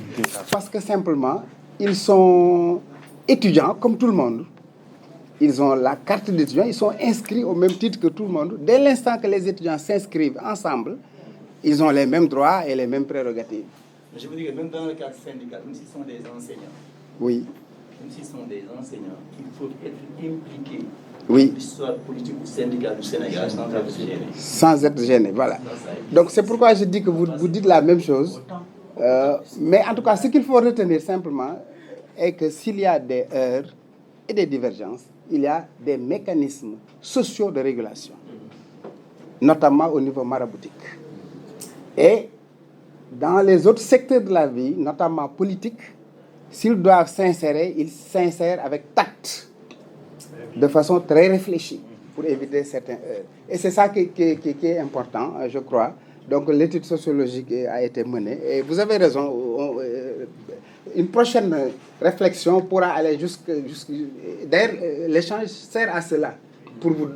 Parce que simplement, ils sont étudiants comme tout le monde. Ils ont la carte d'étudiant, ils sont inscrits au même titre que tout le monde. Dès l'instant que les étudiants s'inscrivent ensemble, ils ont les mêmes droits et les mêmes prérogatives. Je vous dis que même dans le cadre syndical, même s'ils sont des enseignants, oui. Même s'ils sont des enseignants, il faut être impliqué oui. dans l'histoire politique ou syndicale du Sénégal sans être gêné. Sans être gêné, voilà. Donc c'est pourquoi je dis que vous dites la même chose. Mais en tout cas, ce qu'il faut retenir simplement est que s'il y a des heurts et des divergences, il y a des mécanismes sociaux de régulation, notamment au niveau maraboutique. Et dans les autres secteurs de la vie, notamment politique, s'ils doivent s'insérer, ils s'insèrent avec tact, de façon très réfléchie, pour éviter certains heurts. Et c'est ça qui est important, je crois. Donc l'étude sociologique a été menée. Et vous avez raison, une prochaine réflexion pourra aller jusqu'à... D'ailleurs, l'échange sert à cela, pour vous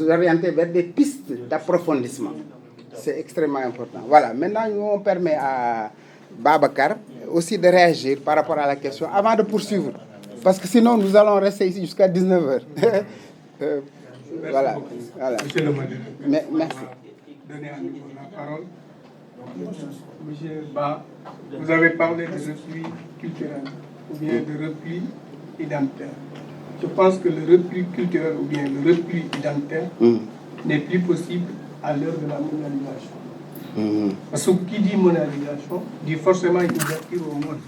orienter vers des pistes d'approfondissement. C'est extrêmement important. Voilà, maintenant on permet à Babacar aussi de réagir par rapport à la question avant de poursuivre. Parce que sinon nous allons rester ici jusqu'à 19h. Voilà. Monsieur le modérateur. Merci. Donnez à nouveau la parole. Monsieur Ba, vous avez parlé de repli culturel ou bien de repli identitaire. Je pense que le repli culturel ou bien le repli identitaire n'est plus possible à l'heure de la mondialisation. Parce que qui dit mondialisation dit forcément une ouverture au monde.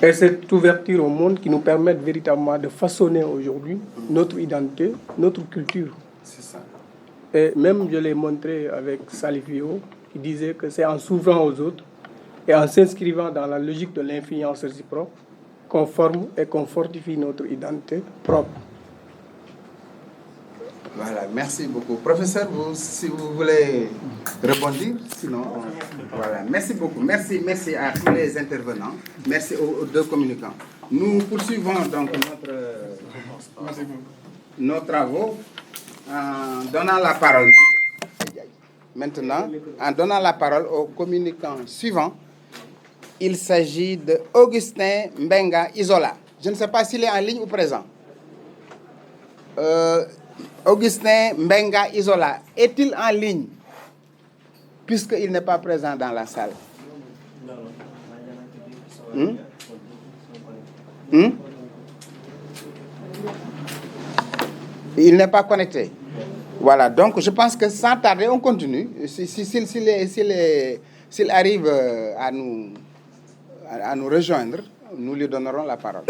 Et cette ouverture au monde qui nous permet véritablement de façonner aujourd'hui notre identité, notre culture. C'est ça. Et même je l'ai montré avec Salifio, qui disait que c'est en s'ouvrant aux autres et en s'inscrivant dans la logique de l'influence réciproque qu'on forme et qu'on fortifie notre identité propre. Voilà, merci beaucoup. Professeur, si vous voulez rebondir, sinon, voilà, merci beaucoup. Merci à tous les intervenants. Merci aux deux communicants. Nous poursuivons donc nos travaux en donnant la parole. Maintenant, en donnant la parole au communicant suivant, il s'agit de Augustin Mbenga Isola. Je ne sais pas s'il est en ligne ou présent. Augustin Mbenga Isola, est-il en ligne puisqu'il n'est pas présent dans la salle? Il n'est pas connecté. Voilà, donc je pense que sans tarder, on continue. S'il arrive à nous rejoindre, nous lui donnerons la parole.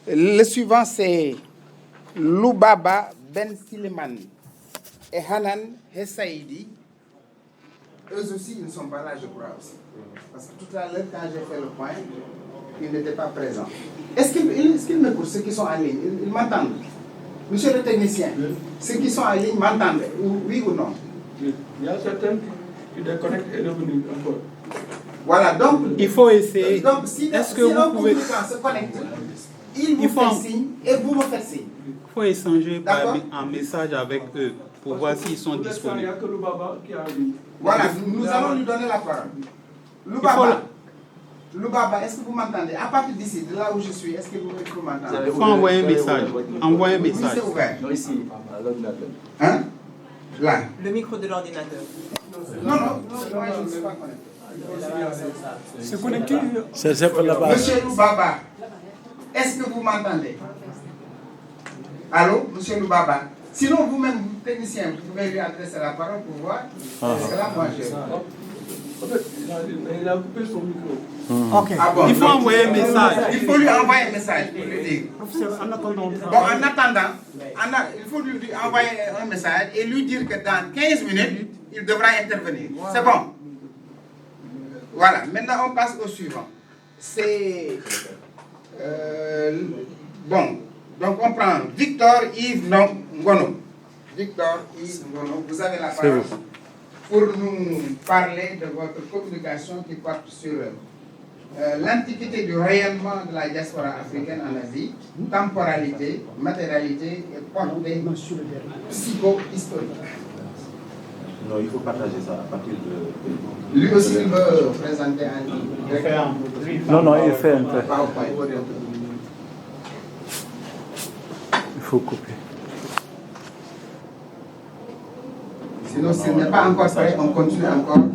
Le suivant, c'est Loubaba Ben Siliman et Hanan Hessaïdi. Eux aussi, ils ne sont pas là, je crois aussi. Parce que tout à l'heure, quand j'ai fait le point, ils n'étaient pas présents. Est-ce qu'ils m'écoutent, ceux qui sont en ligne? Ils m'entendent? Monsieur le technicien, ceux qui sont en ligne m'entendent, oui ou non? Il y a certains qui déconnectent et revenus encore. Voilà, donc... Il faut essayer. Donc, si un communicant se connecte, il vous fait signe et vous me faites signe. Il faut échanger en message avec eux pour voir s'ils sont disponibles. Il n'y a que Loubaba qui a dit. Voilà, nous allons lui donner la parole. Loubaba, est-ce que vous m'entendez? À partir d'ici, de là où je suis, est-ce que vous m'entendez? Il faut envoyer un message. Envoyer un message. C'est ouvert. Non, ici, à l'ordinateur. Hein? Là. Le micro de l'ordinateur. Non, moi je ne suis pas connecté. C'est connecté. Monsieur Loubaba, est-ce que vous m'entendez? Allô, monsieur Loubaba? Sinon, vous-même, technicien, vous pouvez lui adresser la parole pour voir. Parce que là, moi, je... Il a coupé son micro. Okay. Ah bon, il faut envoyer un message. Il faut lui envoyer un message pour lui dire. Professeur, en attendant. Bon, en attendant, il faut lui envoyer un message et lui dire que dans 15 minutes, il devra intervenir. Wow. C'est bon. Voilà, maintenant on passe au suivant. C'est... bon, donc on prend Victor Yves Ngono. Victor Yves Ngono, vous avez la parole pour nous parler de votre communication qui porte sur l'antiquité du rayonnement de la diaspora africaine en Asie, temporalité, matérialité et portée psycho-historique. Non, il faut partager ça à partir de... Lui aussi, il veut présenter un... Non, il fait un peu. Il faut couper. Sinon, s'il n'est pas encore prêt, on continue encore.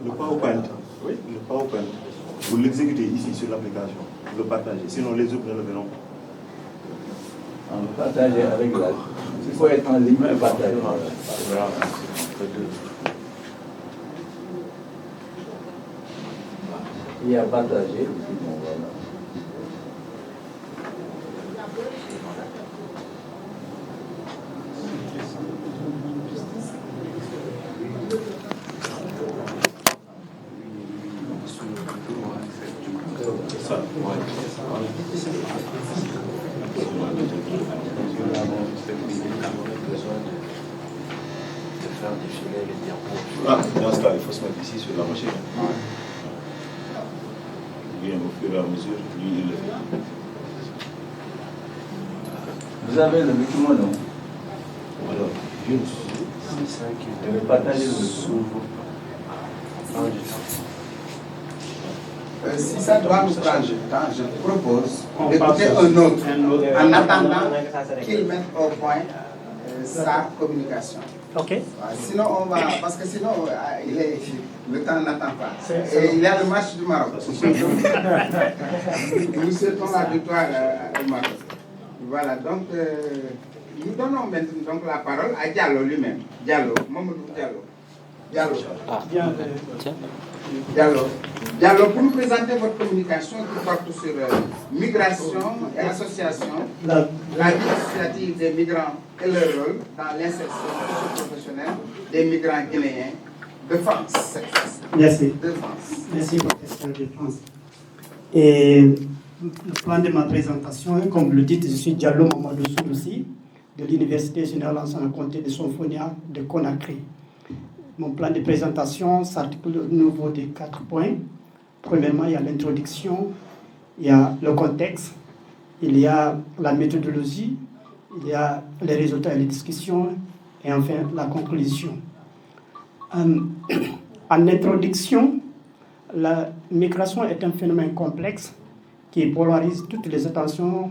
Le PowerPoint, oui, le PowerPoint. Vous l'exécutez ici sur l'application, vous le partagez. Sinon, les autres ne le verront pas. On va partager avec la... Il faut être en ligne et partager. Il y a partagé. Dans ce cas, il faut se mettre ici sur la machine. Bien, au fur et à mesure, lui, il le fait. Vous avez le document, non? Alors, je vais partager le document. Si ça doit nous prendre du temps, je propose d'écouter un autre en attendant qu'il mette au point sa communication. Ok. Sinon, on va. Parce que sinon, le temps n'attend pas. Et il y a le match du Maroc. Nous souhaitons la victoire au Maroc. Voilà, donc, nous donnons maintenant donc, la parole à Diallo lui-même. Diallo, Mamadou Diallo. Diallo. Diallo, pour nous présenter votre communication qui porte sur migration et association, la vie associative des migrants et leur rôle dans l'insertion socio-professionnelle des migrants guinéens de France. Merci. De France. Merci, professeur de France. Et le plan de ma présentation, comme vous le dites, je suis Diallo Mamadou Souloussi de l'Université générale Lansana Conté de Sonfonia de Conakry. Mon plan de présentation s'articule au niveau de 4 points. Premièrement, il y a l'introduction, il y a le contexte, il y a la méthodologie, il y a les résultats et les discussions, et enfin la conclusion. En introduction, la migration est un phénomène complexe qui polarise toutes les attentions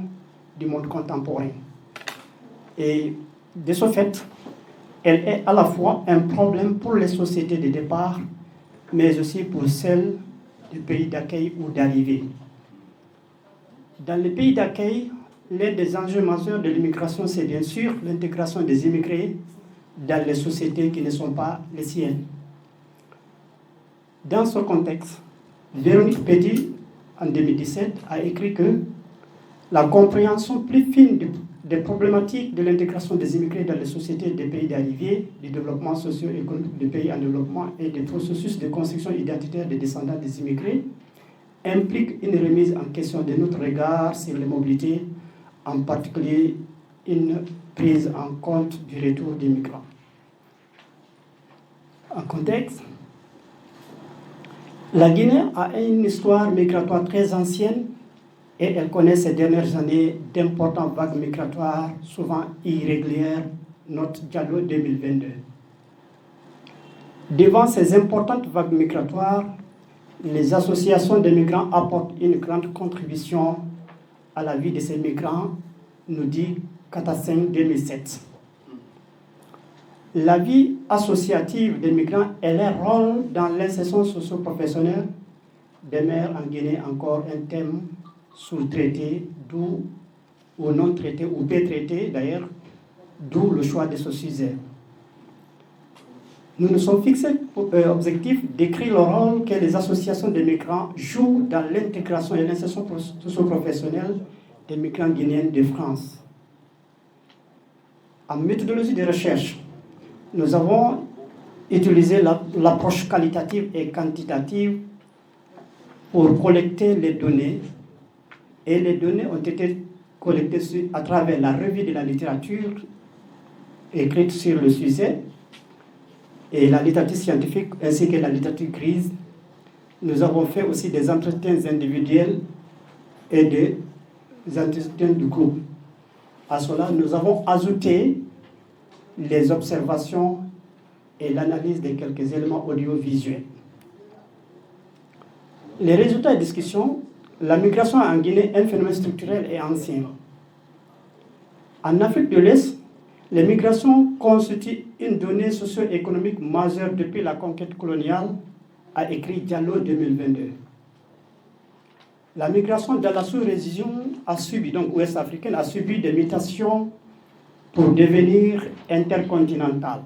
du monde contemporain. Et de ce fait, elle est à la fois un problème pour les sociétés de départ, mais aussi pour celles du pays d'accueil ou d'arrivée. Dans les pays d'accueil, l'un des enjeux majeurs de l'immigration, c'est bien sûr l'intégration des immigrés dans les sociétés qui ne sont pas les siennes. Dans ce contexte, Véronique Petit, en 2017, a écrit que la compréhension plus fine des problématiques de l'intégration des immigrés dans les sociétés des pays d'arrivée, du développement socio-économique des pays en développement et des processus de construction identitaire des descendants des immigrés implique une remise en question de notre regard sur les mobilités, en particulier une prise en compte du retour des migrants. En contexte, la Guinée a une histoire migratoire très ancienne et elle connaît ces dernières années d'importantes vagues migratoires, souvent irrégulières, note Diallo 2022. Devant ces importantes vagues migratoires, les associations de migrants apportent une grande contribution à la vie de ces migrants, nous dit Kataseng 2007. La vie associative des migrants et leur rôle dans l'insertion socio-professionnelle demeure en Guinée encore un thème sous-traité, ou non traité, ou peu traité d'ailleurs, d'où le choix de ce sujet. Nous nous sommes fixés pour objectif d'écrire le rôle que les associations de migrants jouent dans l'intégration et l'insertion socio-professionnelle des migrants guinéens de France. En méthodologie de recherche, nous avons utilisé l'approche qualitative et quantitative pour collecter les données, et les données ont été collectées à travers la revue de la littérature écrite sur le sujet et la littérature scientifique ainsi que la littérature grise. Nous avons fait aussi des entretiens individuels et des entretiens de groupe. À cela, nous avons ajouté les observations et l'analyse de quelques éléments audiovisuels. Les résultats de discussion, la migration en Guinée est un phénomène structurel et ancien. En Afrique de l'Est, les migrations constituent une donnée socio-économique majeure depuis la conquête coloniale, a écrit Diallo 2022. La migration dans la sous-région a subi, donc ouest africaine, a subi des mutations pour devenir intercontinentale.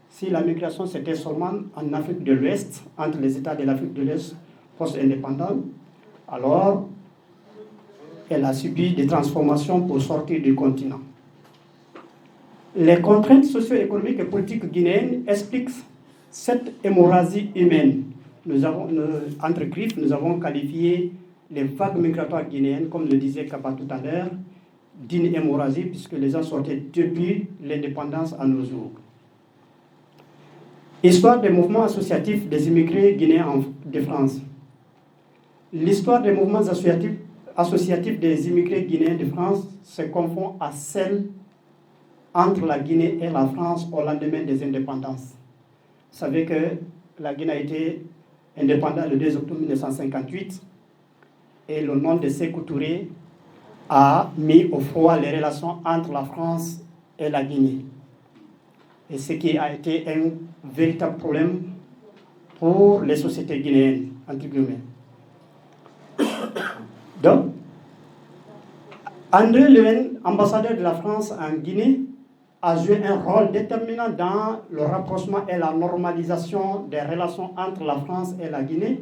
Si la migration c'était seulement en Afrique de l'Ouest, entre les États de l'Afrique de l'Est post-indépendante, alors elle a subi des transformations pour sortir du continent. Les contraintes socio-économiques et politiques guinéennes expliquent cette hémorragie humaine. Entre griffes, nous avons qualifié les vagues migratoires guinéennes, comme le disait Kaba tout à l'heure, d'une hémorragie, puisque les gens sortaient depuis l'indépendance à nos jours. Histoire des mouvements associatifs des immigrés guinéens de France. L'histoire des mouvements associatifs des immigrés guinéens de France se confond à celle entre la Guinée et la France au lendemain des indépendances. Vous savez que la Guinée a été indépendante le 2 octobre 1958 et le nom de Sékou Touré a mis au froid les relations entre la France et la Guinée. Et ce qui a été un véritable problème pour les sociétés guinéennes, entre guillemets. Donc, André Leuven, ambassadeur de la France en Guinée, a joué un rôle déterminant dans le rapprochement et la normalisation des relations entre la France et la Guinée,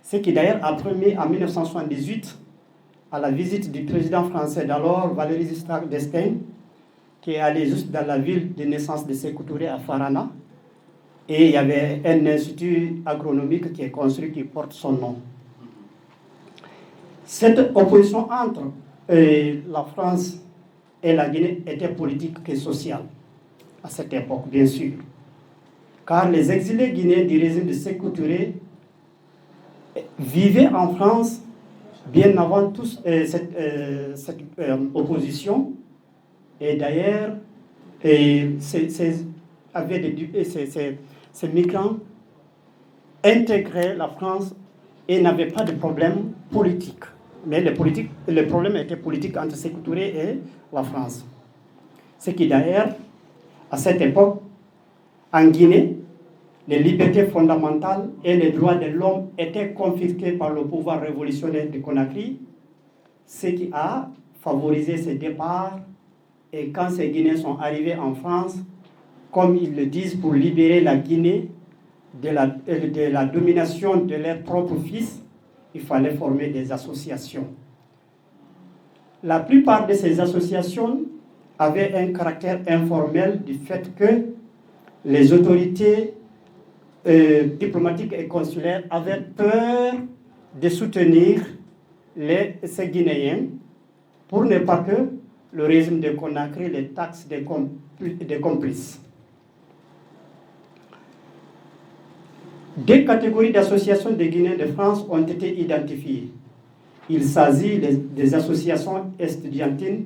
ce qui d'ailleurs a permis en 1978, à la visite du président français d'alors, Valéry Giscard d'Estaing, qui est allé juste dans la ville de naissance de Sékou Touré à Farana, et il y avait un institut agronomique qui est construit qui porte son nom. Cette opposition entre la France et la Guinée était politique et sociale à cette époque, bien sûr. Car les exilés guinéens du régime de Sékou Touré vivaient en France bien avant cette opposition. Et d'ailleurs, ces migrants intégraient la France et n'avaient pas de problème politique. Mais le problème était politique entre Sékou Touré et la France. Ce qui d'ailleurs, à cette époque, en Guinée, les libertés fondamentales et les droits de l'homme étaient confisqués par le pouvoir révolutionnaire de Conakry, ce qui a favorisé ces départs. Et quand ces Guinéens sont arrivés en France, comme ils le disent, pour libérer la Guinée de la domination de leurs propres fils, il fallait former des associations. La plupart de ces associations avaient un caractère informel du fait que les autorités diplomatiques et consulaires avaient peur de soutenir ces Guinéens pour ne pas que le régime de Conakry les taxe des complices. Deux catégories d'associations de Guinéens de France ont été identifiées. Il s'agit des associations estudiantines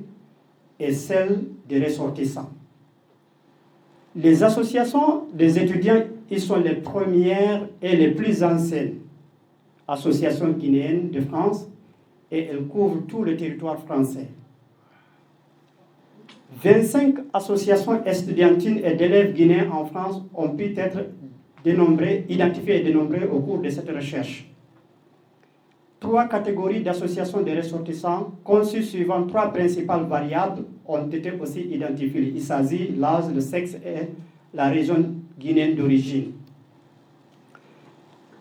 et celles des ressortissants. Les associations des étudiants, ils sont les premières et les plus anciennes associations guinéennes de France et elles couvrent tout le territoire français. 25 associations estudiantines et d'élèves guinéens en France ont pu être identifiées et dénombrées au cours de cette recherche. 3 catégories d'associations de ressortissants conçues suivant 3 principales variables ont été aussi identifiées. Il s'agit de l'âge, le sexe et la région guinéenne d'origine.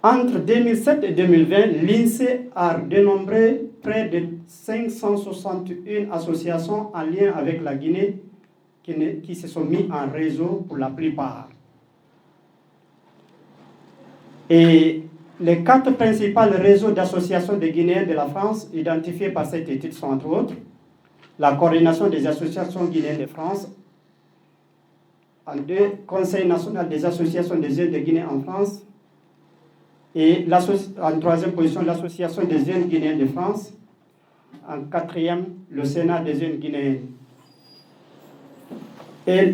Entre 2007 et 2020, l'INSEE a dénombré près de 561 associations en lien avec la Guinée qui se sont mis en réseau pour la plupart. Et les 4 principaux réseaux d'associations de Guinéens de la France identifiés par cette étude sont entre autres la Coordination des associations guinéennes de France, en 2, Conseil national des associations des jeunes de Guinée en France, et en 3e position, l'Association des jeunes guinéens de France, en 4e, le Sénat des jeunes guinéens. Et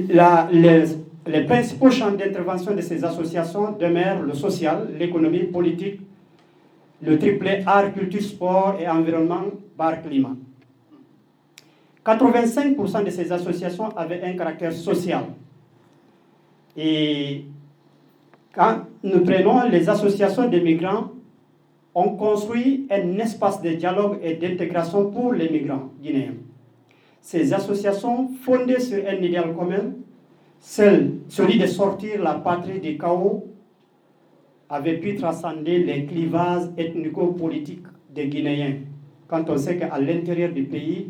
les principaux champs d'intervention de ces associations demeurent le social, l'économie, politique, le triplet art, culture, sport et environnement, bar, climat. 85% de ces associations avaient un caractère social. Et quand nous prenons les associations de migrants, on construit un espace de dialogue et d'intégration pour les migrants guinéens. Ces associations fondées sur un idéal commun, celui de sortir la patrie du chaos, avaient pu transcender les clivages ethnico-politiques des Guinéens. Quand on sait qu'à l'intérieur du pays,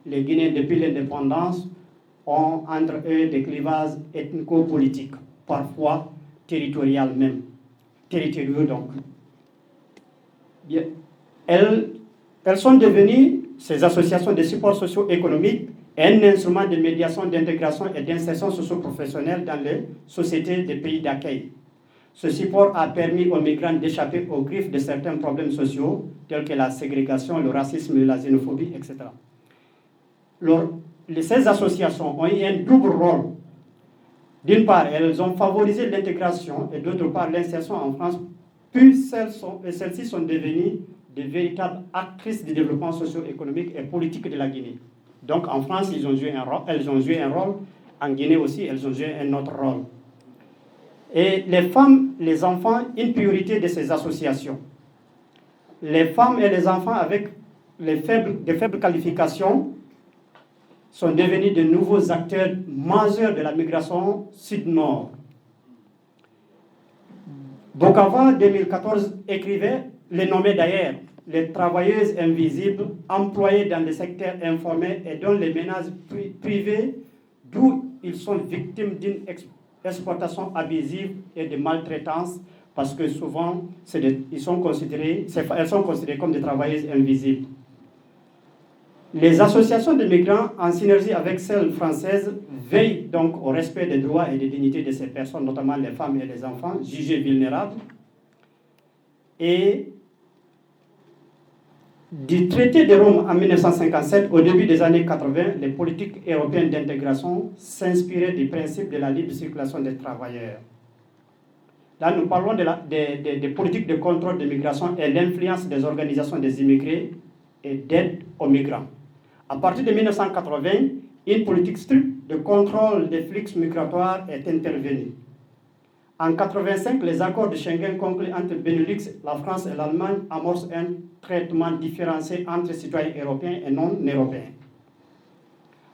les Guinéens, depuis l'indépendance, ont entre eux des clivages ethnico-politiques, parfois territoriaux même. Territoriaux donc. Bien. Elles sont devenues, ces associations de support socio-économique, un instrument de médiation, d'intégration et d'insertion socio-professionnelle dans les sociétés des pays d'accueil. Ce support a permis aux migrants d'échapper aux griffes de certains problèmes sociaux, tels que la ségrégation, le racisme, la xénophobie, etc. Ces associations ont eu un double rôle. D'une part, elles ont favorisé l'intégration et d'autre part l'insertion en France, puis celles-ci sont devenues de véritables actrices du développement socio-économique et politique de la Guinée. Donc en France, elles ont joué un rôle, en Guinée aussi, elles ont joué un autre rôle. Et les femmes, les enfants, une priorité de ces associations. Les femmes et les enfants avec de faibles qualifications sont devenus de nouveaux acteurs majeurs de la migration sud-nord. Bokava, 2014, écrivait, les nommait d'ailleurs, les travailleuses invisibles employées dans le secteur informel et dans les ménages privés, d'où ils sont victimes d'une exploitation abusive et de maltraitance, parce que souvent, elles sont considérées comme des travailleuses invisibles. Les associations de migrants, en synergie avec celles françaises, veillent donc au respect des droits et des dignités de ces personnes, notamment les femmes et les enfants, jugés vulnérables. Et du traité de Rome en 1957, au début des années 80, les politiques européennes d'intégration s'inspiraient du principe de la libre circulation des travailleurs. Là, nous parlons des politiques de contrôle de migration et l'influence des organisations des immigrés et d'aide aux migrants. À partir de 1980, une politique stricte de contrôle des flux migratoires est intervenue. En 1985, les accords de Schengen conclus entre Benelux, la France et l'Allemagne amorcent un traitement différencié entre citoyens européens et non européens.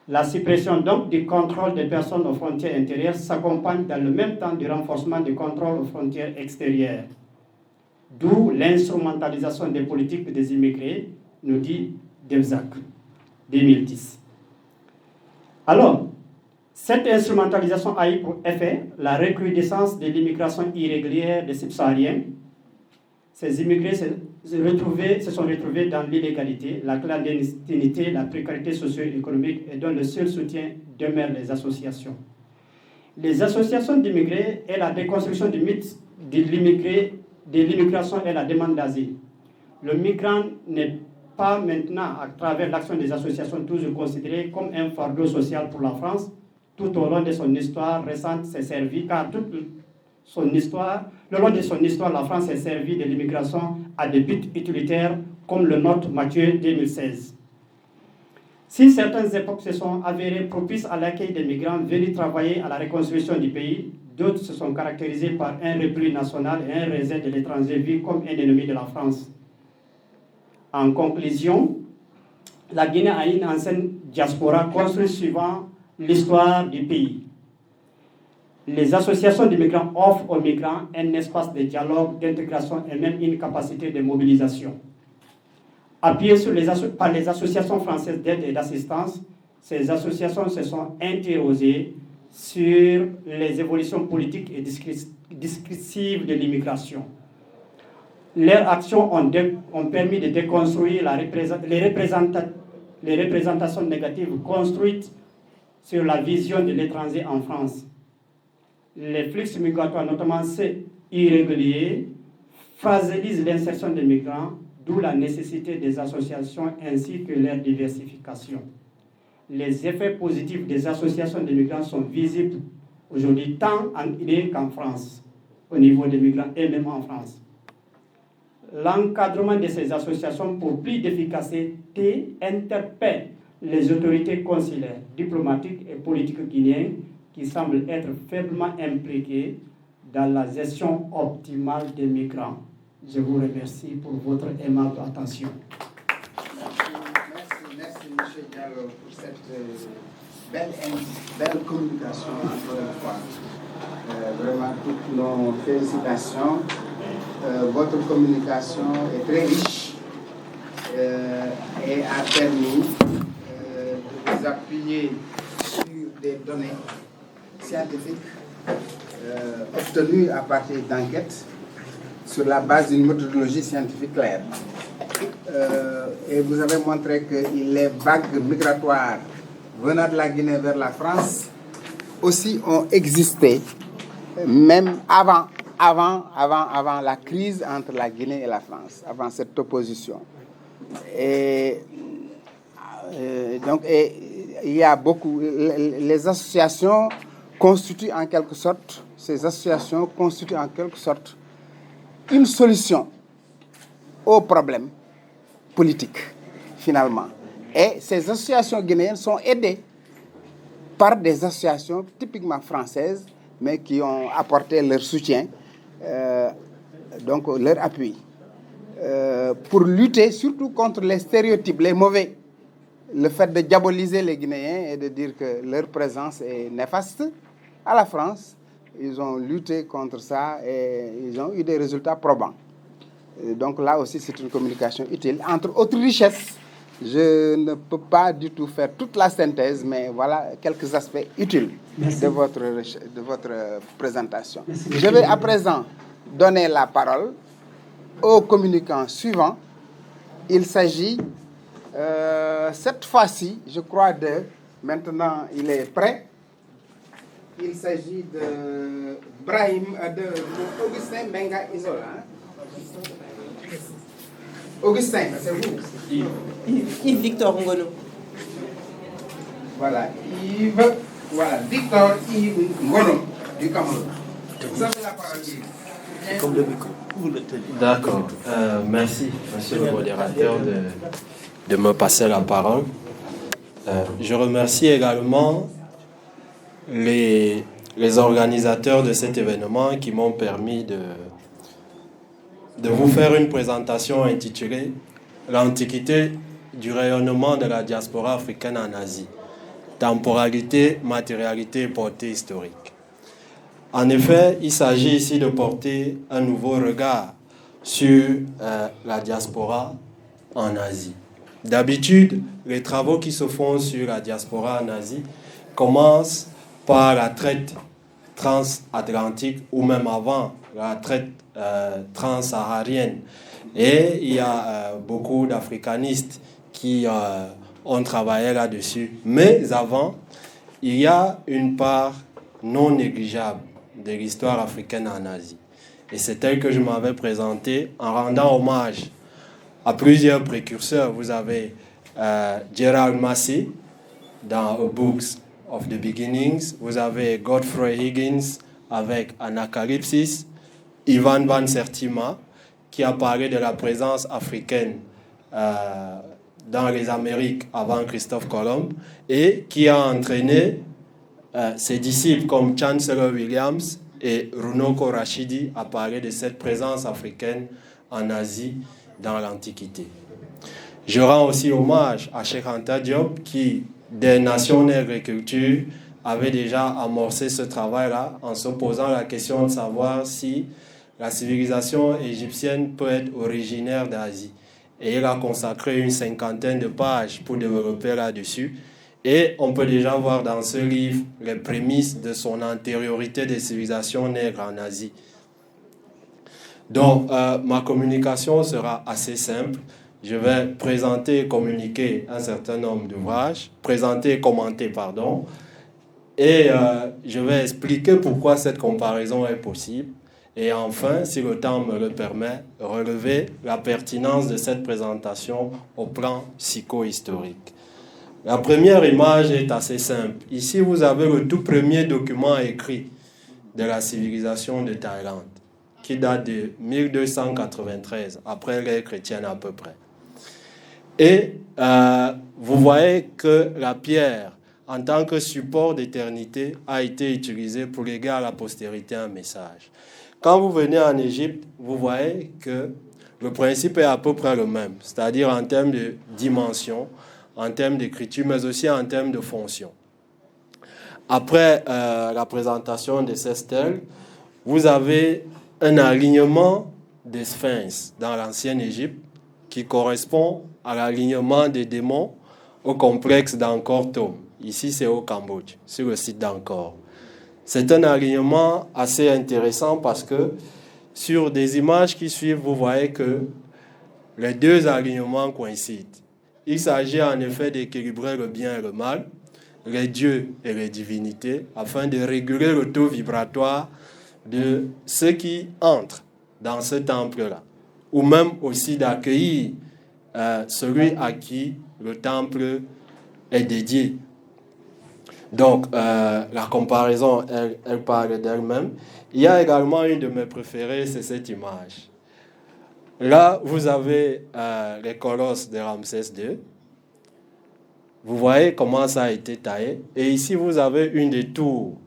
La suppression donc du contrôle des personnes aux frontières intérieures s'accompagne dans le même temps du renforcement du contrôle aux frontières extérieures. D'où l'instrumentalisation des politiques des immigrés, nous dit Devzac, 2010. Alors, cette instrumentalisation a eu pour effet la recrudescence de l'immigration irrégulière des subsahariens. Ces immigrés se sont retrouvés dans l'illégalité, la clandestinité, la précarité socio-économique et dont le seul soutien demeure les associations. Les associations d'immigrés et la déconstruction du mythe de l'immigration et la demande d'asile. Le migrant n'est pas maintenant, à travers l'action des associations, toujours considéré comme un fardeau social pour la France. Tout au long de son histoire récente s'est servi, car le long de son histoire, la France s'est servie de l'immigration à des buts utilitaires, comme le note Mathieu 2016. Si certaines époques se sont avérées propices à l'accueil des migrants venus travailler à la reconstruction du pays, d'autres se sont caractérisées par un repli national et un rejet de l'étranger vu comme un ennemi de la France. En conclusion, la Guinée a une ancienne diaspora construite suivant l'histoire du pays. Les associations de migrants offrent aux migrants un espace de dialogue, d'intégration et même une capacité de mobilisation. Appuyées par les associations françaises d'aide et d'assistance, ces associations se sont interrogées sur les évolutions politiques et discursives de l'immigration. Leurs actions ont permis de déconstruire les représentations négatives construites sur la vision de l'étranger en France. Les flux migratoires, notamment ceux irréguliers, fragilisent l'insertion des migrants, d'où la nécessité des associations ainsi que leur diversification. Les effets positifs des associations de migrants sont visibles aujourd'hui tant en Guinée qu'en France, au niveau des migrants et même en France. L'encadrement de ces associations pour plus d'efficacité interpelle les autorités consulaires, diplomatiques et politiques guinéennes qui semblent être faiblement impliquées dans la gestion optimale des migrants. Je vous remercie pour votre aimable attention. Merci M. Diallo pour cette belle communication encore une fois. Vraiment toutes nos félicitations. Votre communication est très riche et a permis de vous appuyer sur des données scientifiques obtenues à partir d'enquêtes sur la base d'une méthodologie scientifique claire. Et vous avez montré que les vagues migratoires venant de la Guinée vers la France aussi ont existé, même avant la crise entre la Guinée et la France, avant cette opposition. Et donc, il y a beaucoup... Les associations constituent en quelque sorte... Ces associations constituent en quelque sorte une solution aux problèmes politiques, finalement. Et ces associations guinéennes sont aidées par des associations typiquement françaises, mais qui ont apporté leur soutien, donc leur appui, pour lutter surtout contre les stéréotypes, les mauvais, le fait de diaboliser les Guinéens et de dire que leur présence est néfaste à la France. Ils ont lutté contre ça et ils ont eu des résultats probants. Et donc là aussi, c'est une communication utile. Entre autres richesses, je ne peux pas du tout faire toute la synthèse, mais voilà quelques aspects utiles de votre présentation. Merci. Je vais à présent donner la parole au communicant suivant. Il s'agit, cette fois-ci, je crois, maintenant il est prêt. Il s'agit de Augustin Benga Isola. Augustin, c'est vous. Yves Victor Ngono. Voilà, Victor Yves Ngono du Cameroun. Vous avez la parole. Comme le micro. D'accord. Merci, monsieur le modérateur, de me passer la parole. Je remercie également les organisateurs de cet événement qui m'ont permis de vous faire une présentation intitulée « L'Antiquité du rayonnement de la diaspora africaine en Asie. Temporalité, matérialité et portée historique ». En effet, il s'agit ici de porter un nouveau regard sur la diaspora en Asie. D'habitude, les travaux qui se font sur la diaspora en Asie commencent par la traite transatlantique ou même avant la traite transsaharienne. Et il y a beaucoup d'africanistes qui ont travaillé là-dessus. Mais avant, il y a une part non négligeable de l'histoire africaine en Asie. Et c'est elle que je m'avais présentée en rendant hommage à plusieurs précurseurs. Vous avez Gerald Massey dans A Books of the Beginnings. Vous avez Godfrey Higgins avec Anacalypsis. Ivan Van Sertima, qui a parlé de la présence africaine dans les Amériques avant Christophe Colomb et qui a entraîné ses disciples comme Chancellor Williams et Runoko Rashidi à parler de cette présence africaine en Asie dans l'Antiquité. Je rends aussi hommage à Cheikh Anta Diop qui, des Nations nègres et culture, avait déjà amorcé ce travail-là en se posant la question de savoir si la civilisation égyptienne peut être originaire d'Asie. Et il a consacré une 50aine de pages pour développer là-dessus. Et on peut déjà voir dans ce livre les prémices de son antériorité des civilisations nègres en Asie. Donc, ma communication sera assez simple. Je vais présenter et communiquer un certain nombre d'ouvrages, présenter et commenter, pardon. Et je vais expliquer pourquoi cette comparaison est possible. Et enfin, si le temps me le permet, relever la pertinence de cette présentation au plan psychohistorique. La première image est assez simple. Ici, vous avez le tout premier document écrit de la civilisation de Thaïlande, qui date de 1293, après l'ère chrétienne à peu près. Et vous voyez que la pierre, en tant que support d'éternité, a été utilisée pour léguer à la postérité un message. Quand vous venez en Égypte, vous voyez que le principe est à peu près le même, c'est-à-dire en termes de dimension, en termes d'écriture, mais aussi en termes de fonction. Après la présentation de ces stèles, vous avez un alignement des sphinx dans l'ancienne Égypte qui correspond à l'alignement des démons au complexe d'Angkor Thom. Ici, c'est au Cambodge, sur le site d'Angkor. C'est un alignement assez intéressant parce que sur des images qui suivent, vous voyez que les deux alignements coïncident. Il s'agit en effet d'équilibrer le bien et le mal, les dieux et les divinités, afin de réguler le taux vibratoire de ceux qui entrent dans ce temple-là, ou même aussi d'accueillir celui à qui le temple est dédié. Donc, la comparaison, elle parle d'elle-même. Il y a également une de mes préférées, c'est cette image. Là, vous avez les colosses de Ramsès II. Vous voyez comment ça a été taillé. Et ici, vous avez une des tours,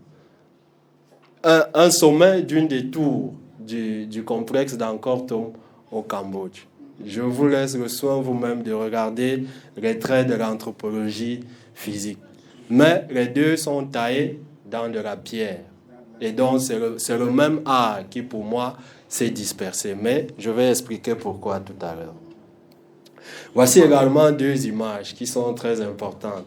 un sommet d'une des tours du complexe d'Angkor Thom au Cambodge. Je vous laisse le soin vous-même de regarder les traits de l'anthropologie physique. Mais les deux sont taillés dans de la pierre. Et donc, c'est le même art qui, pour moi, s'est dispersé. Mais je vais expliquer pourquoi tout à l'heure. Voici également deux images qui sont très importantes.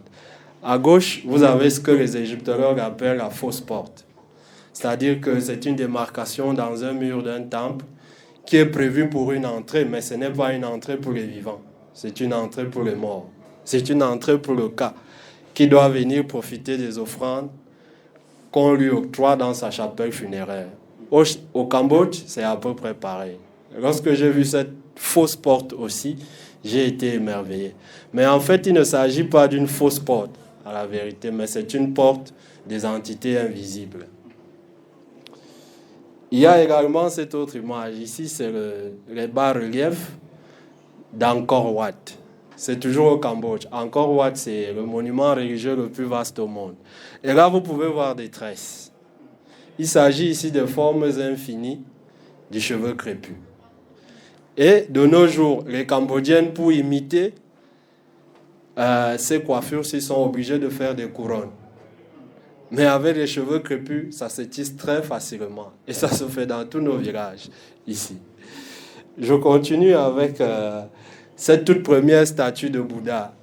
À gauche, vous avez ce que les égyptologues appellent la fausse porte. C'est-à-dire que c'est une démarcation dans un mur d'un temple qui est prévue pour une entrée, mais ce n'est pas une entrée pour les vivants. C'est une entrée pour les morts. C'est une entrée pour le cas qui doit venir profiter des offrandes qu'on lui octroie dans sa chapelle funéraire. Au Cambodge, c'est à peu près pareil. Lorsque j'ai vu cette fausse porte aussi, j'ai été émerveillé. Mais en fait, il ne s'agit pas d'une fausse porte, à la vérité, mais c'est une porte des entités invisibles. Il y a également cette autre image. Ici, c'est les bas-reliefs d'Angkor Wat. C'est toujours au Cambodge. Angkor Wat, c'est le monument religieux le plus vaste au monde. Et là, vous pouvez voir des tresses. Il s'agit ici de formes infinies du cheveu crépus. Et de nos jours, les Cambodgiennes, pour imiter ces coiffures, ils sont obligés de faire des couronnes. Mais avec les cheveux crépus, ça se tisse très facilement. Et ça se fait dans tous nos villages, ici. Je continue avec cette toute première statue de Bouddha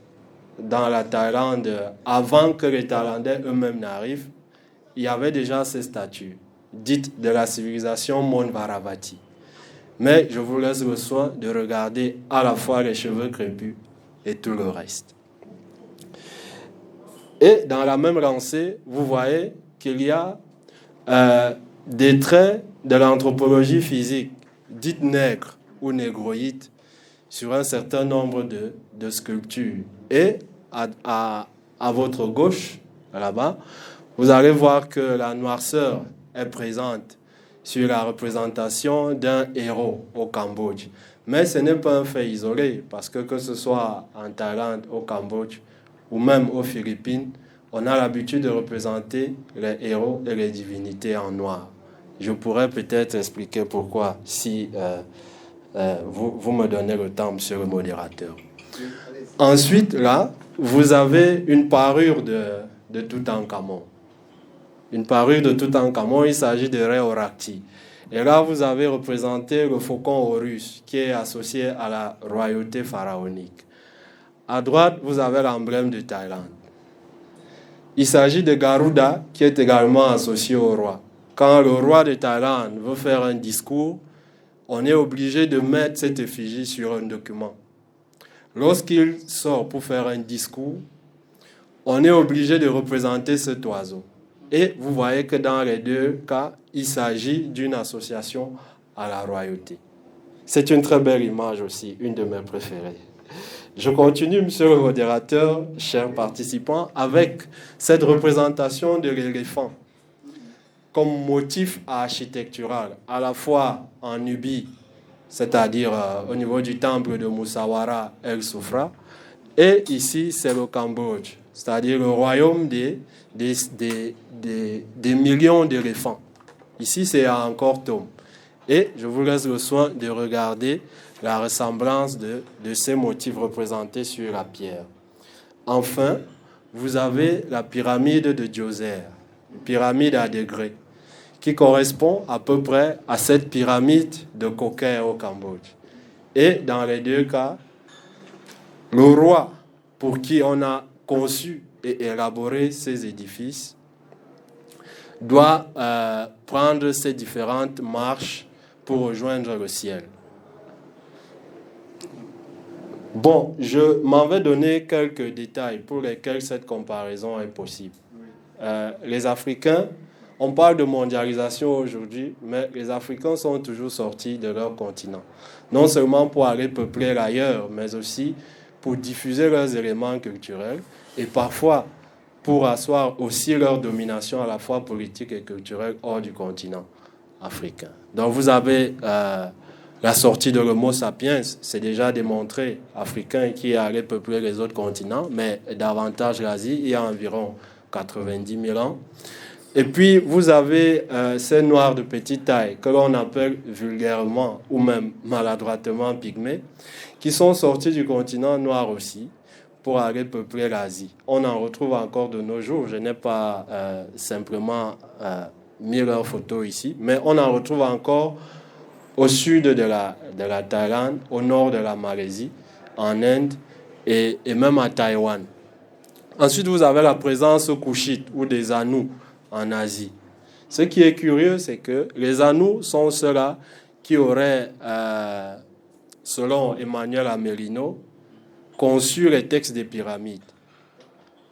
dans la Thaïlande. Avant que les Thaïlandais eux-mêmes n'arrivent, il y avait déjà ces statues, dites de la civilisation Monvaravati. Mais je vous laisse le soin de regarder à la fois les cheveux crépus et tout le reste. Et dans la même lancée, vous voyez qu'il y a des traits de l'anthropologie physique, dite nègre ou négroïde, sur un certain nombre de sculptures. Et à votre gauche, là-bas, vous allez voir que la noirceur est présente sur la représentation d'un héros au Cambodge. Mais ce n'est pas un fait isolé, parce que ce soit en Thaïlande, au Cambodge, ou même aux Philippines, on a l'habitude de représenter les héros et les divinités en noir. Je pourrais peut-être expliquer pourquoi, si vous me donnez le temps, monsieur le modérateur. Ensuite, là, vous avez une parure de Toutankhamon. Une parure de Toutankhamon, il s'agit de Réorakti. Et là, vous avez représenté le faucon Horus, qui est associé à la royauté pharaonique. À droite, vous avez l'emblème de Thaïlande. Il s'agit de Garuda, qui est également associé au roi. Quand le roi de Thaïlande veut faire un discours, on est obligé de mettre cette effigie sur un document. Lorsqu'il sort pour faire un discours, on est obligé de représenter cet oiseau. Et vous voyez que dans les deux cas, il s'agit d'une association à la royauté. C'est une très belle image aussi, une de mes préférées. Je continue, monsieur le modérateur, chers participants, avec cette représentation de l'éléphant comme motif architectural, à la fois en Nubie, c'est-à-dire au niveau du temple de Musawara El Soufra, et ici, c'est le Cambodge, c'est-à-dire le royaume des millions d'éléphants. Ici, c'est à Angkor Thom. Et je vous laisse le soin de regarder la ressemblance de ces motifs représentés sur la pierre. Enfin, vous avez la pyramide de Djoser, pyramide à degrés, qui correspond à peu près à cette pyramide de Koké au Cambodge. Et dans les deux cas, le roi pour qui on a conçu et élaboré ces édifices doit prendre ces différentes marches pour rejoindre le ciel. Bon, je m'en vais donner quelques détails pour lesquels cette comparaison est possible. Les Africains, on parle de mondialisation aujourd'hui, mais les Africains sont toujours sortis de leur continent. Non seulement pour aller peupler ailleurs, mais aussi pour diffuser leurs éléments culturels et parfois pour asseoir aussi leur domination à la fois politique et culturelle hors du continent africain. Donc vous avez la sortie de l'Homo sapiens, c'est déjà démontré, africain qui allait peupler les autres continents, mais davantage l'Asie, il y a environ 90 000 ans. Et puis vous avez ces noirs de petite taille que l'on appelle vulgairement ou même maladroitement pygmées, qui sont sortis du continent noir aussi pour aller peupler l'Asie. On en retrouve encore de nos jours. Je n'ai pas simplement mis leurs photos ici, mais on en retrouve encore au sud de la Thaïlande, au nord de la Malaisie, en Inde et même à Taïwan. Ensuite, vous avez la présence couchite ou des Anous en Asie. Ce qui est curieux, c'est que les Anous sont ceux-là qui auraient, selon Emmanuel Amelino, conçu les textes des pyramides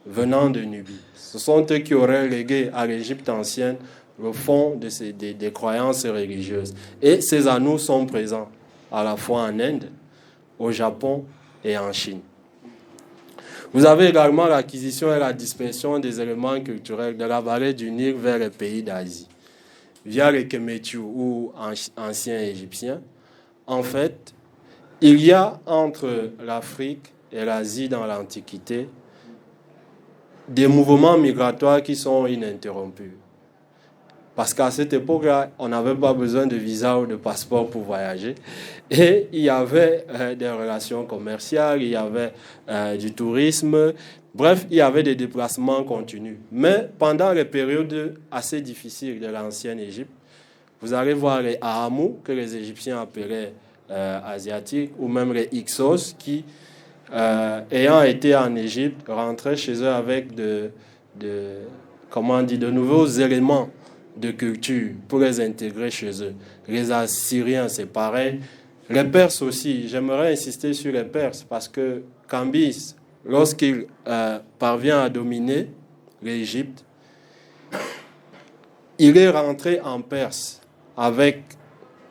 venant de Nubie. Ce sont eux qui auraient légué à l'Égypte ancienne le fond des croyances religieuses. Et ces Anous sont présents à la fois en Inde, au Japon et en Chine. Vous avez également l'acquisition et la dispersion des éléments culturels de la vallée du Nil vers les pays d'Asie, via les Kemetu ou anciens Égyptiens. En fait, il y a entre l'Afrique et l'Asie dans l'Antiquité des mouvements migratoires qui sont ininterrompus. Parce qu'à cette époque-là, on n'avait pas besoin de visa ou de passeport pour voyager. Et il y avait des relations commerciales, il y avait du tourisme. Bref, il y avait des déplacements continus. Mais pendant les périodes assez difficiles de l'ancienne Égypte, vous allez voir les Ahamou, que les Égyptiens appelaient asiatiques, ou même les Hyksos, qui, ayant été en Égypte, rentraient chez eux avec de nouveaux éléments de culture pour les intégrer chez eux. Les Assyriens, c'est pareil. Les Perses aussi. J'aimerais insister sur les Perses parce que Cambyse, lorsqu'il parvient à dominer l'Égypte, il est rentré en Perse avec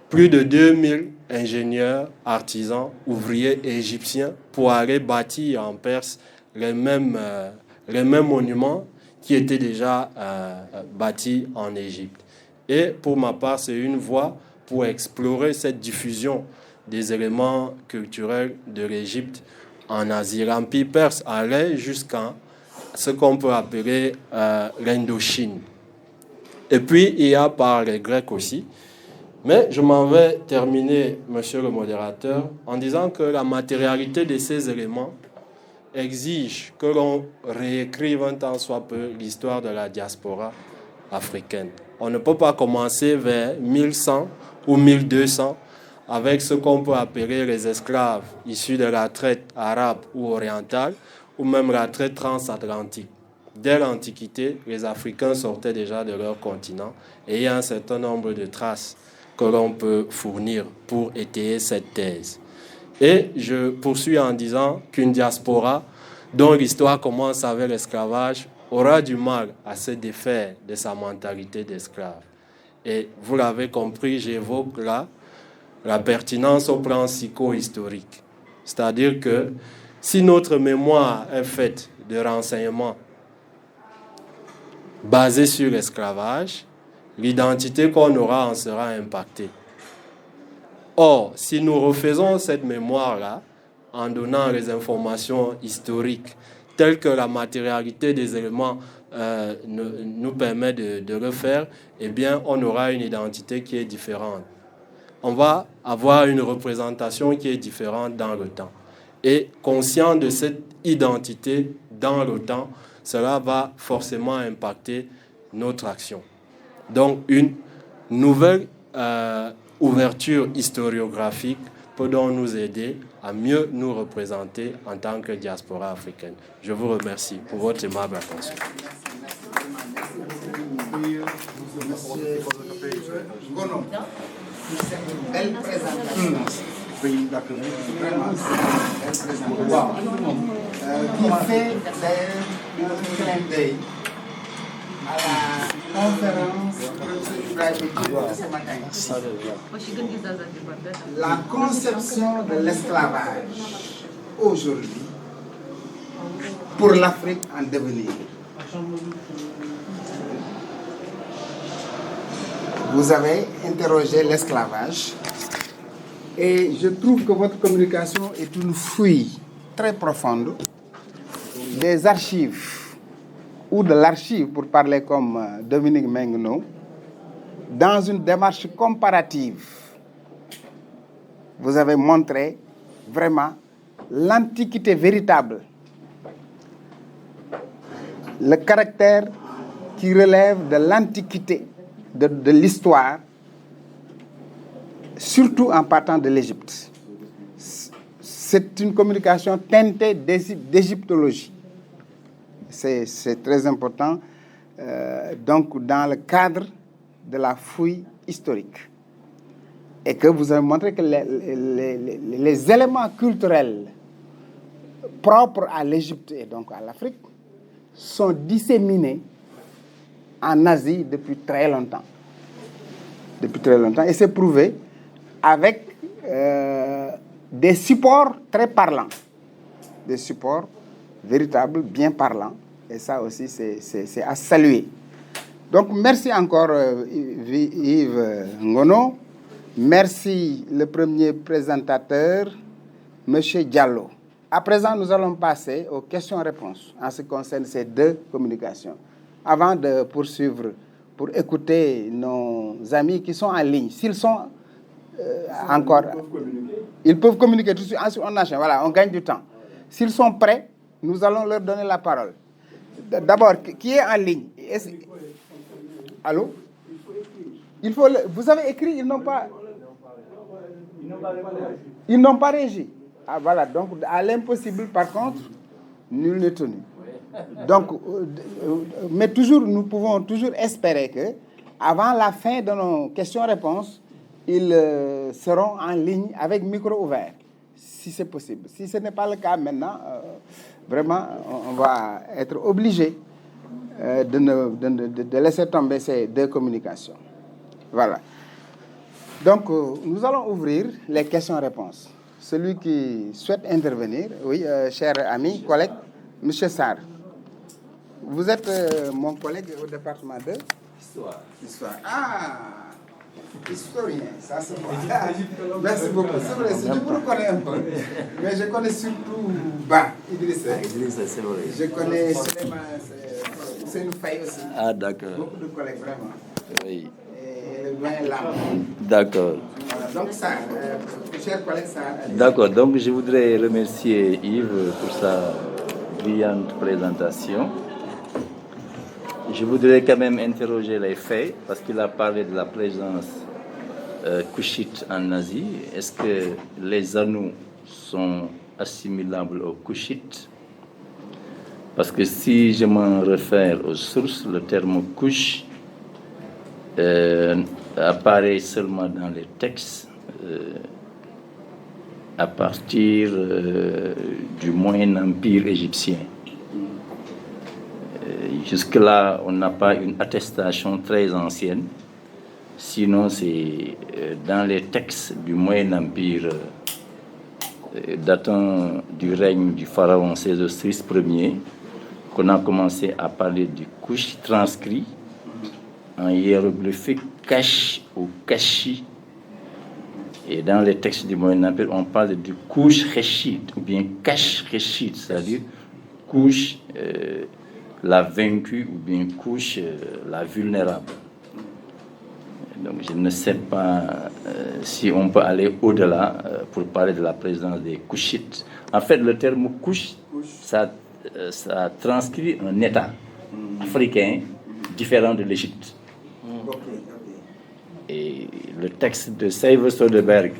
plus de 2000 ingénieurs, artisans, ouvriers égyptiens pour aller bâtir en Perse les mêmes monuments qui étaient déjà bâtis en Égypte. Et pour ma part, c'est une voie pour explorer cette diffusion des éléments culturels de l'Égypte en Asie. L'Empire perse allait jusqu'à ce qu'on peut appeler l'Indochine. Et puis, il y a par les Grecs aussi Mais je m'en vais terminer, monsieur le modérateur, en disant que la matérialité de ces éléments exige que l'on réécrive un tant soit peu l'histoire de la diaspora africaine. On ne peut pas commencer vers 1100 ou 1200 avec ce qu'on peut appeler les esclaves issus de la traite arabe ou orientale, ou même la traite transatlantique. Dès l'Antiquité, les Africains sortaient déjà de leur continent et il y a un certain nombre de traces que l'on peut fournir pour étayer cette thèse. Et je poursuis en disant qu'une diaspora dont l'histoire commence avec l'esclavage aura du mal à se défaire de sa mentalité d'esclave. Et vous l'avez compris, j'évoque là la pertinence au plan psycho-historique. C'est-à-dire que si notre mémoire est faite de renseignements basés sur l'esclavage, l'identité qu'on aura en sera impactée. Or, si nous refaisons cette mémoire-là, en donnant les informations historiques, telles que la matérialité des éléments nous permet de le faire, eh bien, on aura une identité qui est différente. On va avoir une représentation qui est différente dans le temps. Et conscient de cette identité dans le temps, cela va forcément impacter notre action. Donc, une nouvelle ouverture historiographique peut donc nous aider à mieux nous représenter en tant que diaspora africaine. Je vous remercie pour votre aimable attention. Belle présentation. Vraiment, belle présentation. Qui fait d'ailleurs un clin d'œil à la conférence de ce matin. La conception de l'esclavage aujourd'hui pour l'Afrique en devenir. Vous avez interrogé l'esclavage et je trouve que votre communication est une fouille très profonde des archives ou de l'archive, pour parler comme Dominique Menguenot, dans une démarche comparative. Vous avez montré vraiment l'antiquité véritable, le caractère qui relève de l'antiquité de l'histoire, surtout en partant de l'Égypte. C'est une communication teintée d'égyptologie. C'est très important, donc dans le cadre de la fouille historique. Et que vous avez montré que les éléments culturels propres à l'Égypte et donc à l'Afrique sont disséminés en Asie depuis très longtemps. Depuis très longtemps. Et c'est prouvé avec des supports très parlants. Des supports véritables, bien parlants. Et ça aussi, c'est à saluer. Donc, merci encore Yves Ngono. Merci le premier présentateur, M. Diallo. À présent, nous allons passer aux questions-réponses en ce qui concerne ces deux communications. Avant de poursuivre, pour écouter nos amis qui sont en ligne, s'ils sont encore... Ils peuvent communiquer tout de suite. Ensuite, on enchaîne. Voilà, on gagne du temps. S'ils sont prêts, nous allons leur donner la parole. D'abord, qui est en ligne? Allô? Il faut vous avez écrit, ils n'ont pas... Ils n'ont pas réagi. Ah voilà, donc à l'impossible, par contre, nul n'est tenu. Donc, mais toujours, nous pouvons toujours espérer que, avant la fin de nos questions-réponses, ils seront en ligne avec micro ouvert, si c'est possible. Si ce n'est pas le cas maintenant, vraiment, on va être obligé de laisser tomber ces deux communications. Voilà. Donc, nous allons ouvrir les questions-réponses. Celui qui souhaite intervenir, oui, cher ami, collègue, M. Sarr. Vous êtes mon collègue au département de Histoire. Ah, historien, ça c'est moi. Merci beaucoup. C'est vrai, je vous connais un peu. Mais je connais surtout Idrissa. Idrissa, c'est vrai. Je connais Souleymane, Faye aussi. Ah, d'accord. Beaucoup de collègues, vraiment. Oui. Et D'accord. Donc ça, chers collègues, ça... D'accord, donc je voudrais remercier Yves pour sa brillante présentation. Je voudrais quand même interroger les faits, parce qu'il a parlé de la présence couchite en Asie. Est-ce que les Anous sont assimilables aux couchites? Parce que si je m'en réfère aux sources, le terme couche apparaît seulement dans les textes à partir du Moyen Empire égyptien. Jusque-là, on n'a pas une attestation très ancienne, sinon c'est dans les textes du Moyen Empire datant du règne du pharaon Sésostris Ier qu'on a commencé à parler du couche transcrit en hiéroglyphique cash ou kashi. Et dans les textes du Moyen Empire, on parle du couche réchit ou bien cash réchit, c'est-à-dire couche la vaincue ou bien couche la vulnérable. Donc je ne sais pas si on peut aller au-delà pour parler de la présence des couchites. En fait, le terme couche, ça transcrit un État africain différent de l'Égypte. Et le texte de Seyve Soderberg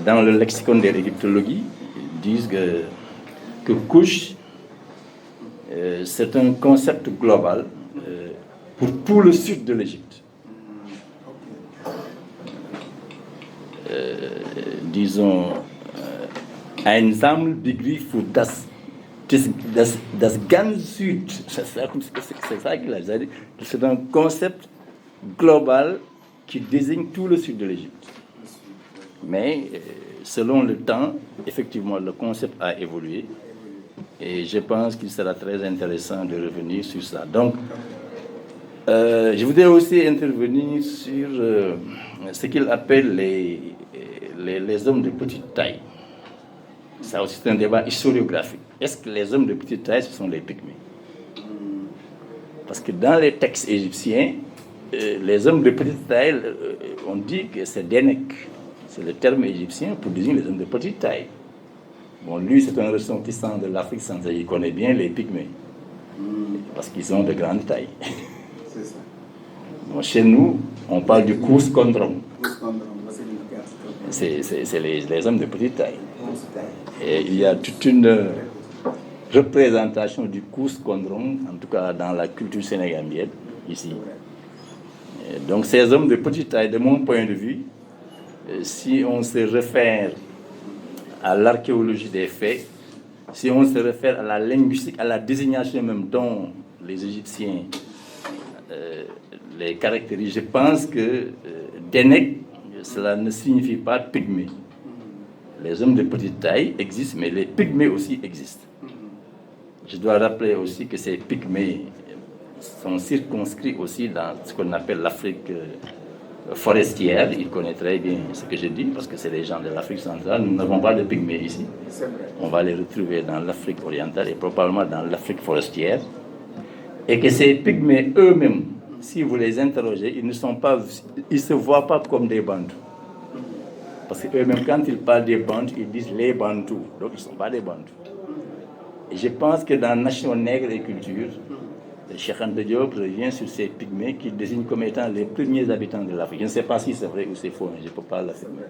dans le lexicon de l'égyptologie disent que couche c'est un concept global pour tout le sud de l'Égypte. Disons, ein Sammelbegriff für das ganz Süd. C'est ça qu'il a dit. C'est un concept global qui désigne tout le sud de l'Égypte. Mais selon le temps, effectivement, le concept a évolué. Et je pense qu'il sera très intéressant de revenir sur ça. Donc, je voudrais aussi intervenir sur ce qu'il appelle les hommes de petite taille. Ça aussi, c'est un débat historiographique. Est-ce que les hommes de petite taille, ce sont les pygmées? Parce que dans les textes égyptiens, les hommes de petite taille, on dit que c'est Denek. C'est le terme égyptien pour désigner les hommes de petite taille. Bon, lui, c'est un ressortissant de l'Afrique centrale. Il connaît bien les pygmées. Parce qu'ils ont de grandes tailles. C'est ça. Bon, chez nous, on parle du Kous-Kondrom. C'est les hommes de petite taille. Et il y a toute une représentation du Kous-Kondrom, en tout cas dans la culture sénégalienne, ici. Et donc, ces hommes de petite taille, de mon point de vue, si on se réfère à l'archéologie des faits, si on se réfère à la linguistique, à la désignation même dont les Égyptiens les caractérisent, je pense que Denek, cela ne signifie pas pygmée. Les hommes de petite taille existent, mais les pygmées aussi existent. Je dois rappeler aussi que ces pygmées sont circonscrits aussi dans ce qu'on appelle l'Afrique forestière. Ils connaissent très bien ce que je dis, parce que c'est les gens de l'Afrique centrale. Nous n'avons pas de pygmées ici. On va les retrouver dans l'Afrique orientale et probablement dans l'Afrique forestière. Et que ces pygmées eux-mêmes, si vous les interrogez, ils ne se voient pas comme des Bantous. Parce qu'eux-mêmes, quand ils parlent des Bantous, ils disent les Bantous. Donc ils ne sont pas des Bantous. Et je pense que dans Nation Nègre et Culture, Cheikh Anta Diop revient sur ces pygmées qu'il désigne comme étant les premiers habitants de l'Afrique. Je ne sais pas si c'est vrai ou c'est faux, mais je ne peux pas l'affirmer.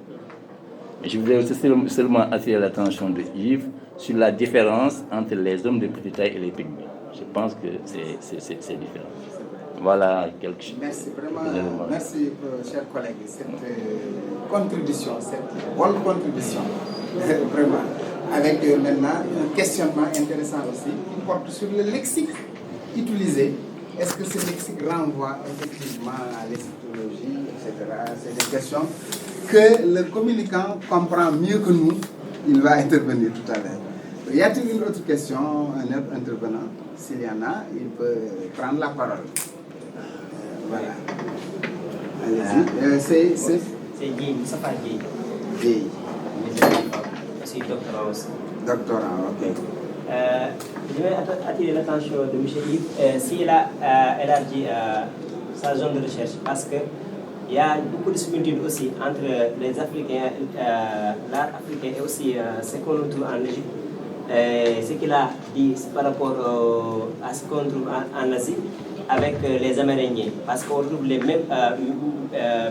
Mais je voudrais aussi seulement attirer l'attention de Yves sur la différence entre les hommes de petite taille et les pygmées. Je pense que c'est différent. Voilà quelque chose. Merci vraiment. Merci, chers collègues, cette contribution, cette bonne contribution. Vraiment. Avec maintenant un questionnement intéressant aussi qui porte sur le lexique utilisé. Est-ce que ce lexique renvoie effectivement à l'égyptologie, etc. C'est des questions que le communicant comprend mieux que nous. Il va intervenir tout à l'heure. Y a-t-il une autre question, un autre intervenant? S'il y en a, il peut prendre la parole. Voilà. Allez-y. C'est Guy, Moustapha Guy. Guy. Je suis doctorant aussi. Doctorant, ok. Je vais attirer l'attention de M. Yves s'il a élargi sa zone de recherche, parce que il y a beaucoup de similitudes aussi entre les Africains, l'art africain et aussi ce qu'on trouve en Égypte. Ce qu'il a dit par rapport à ce qu'on trouve en Asie avec les Amérindiens, parce qu'on trouve les mêmes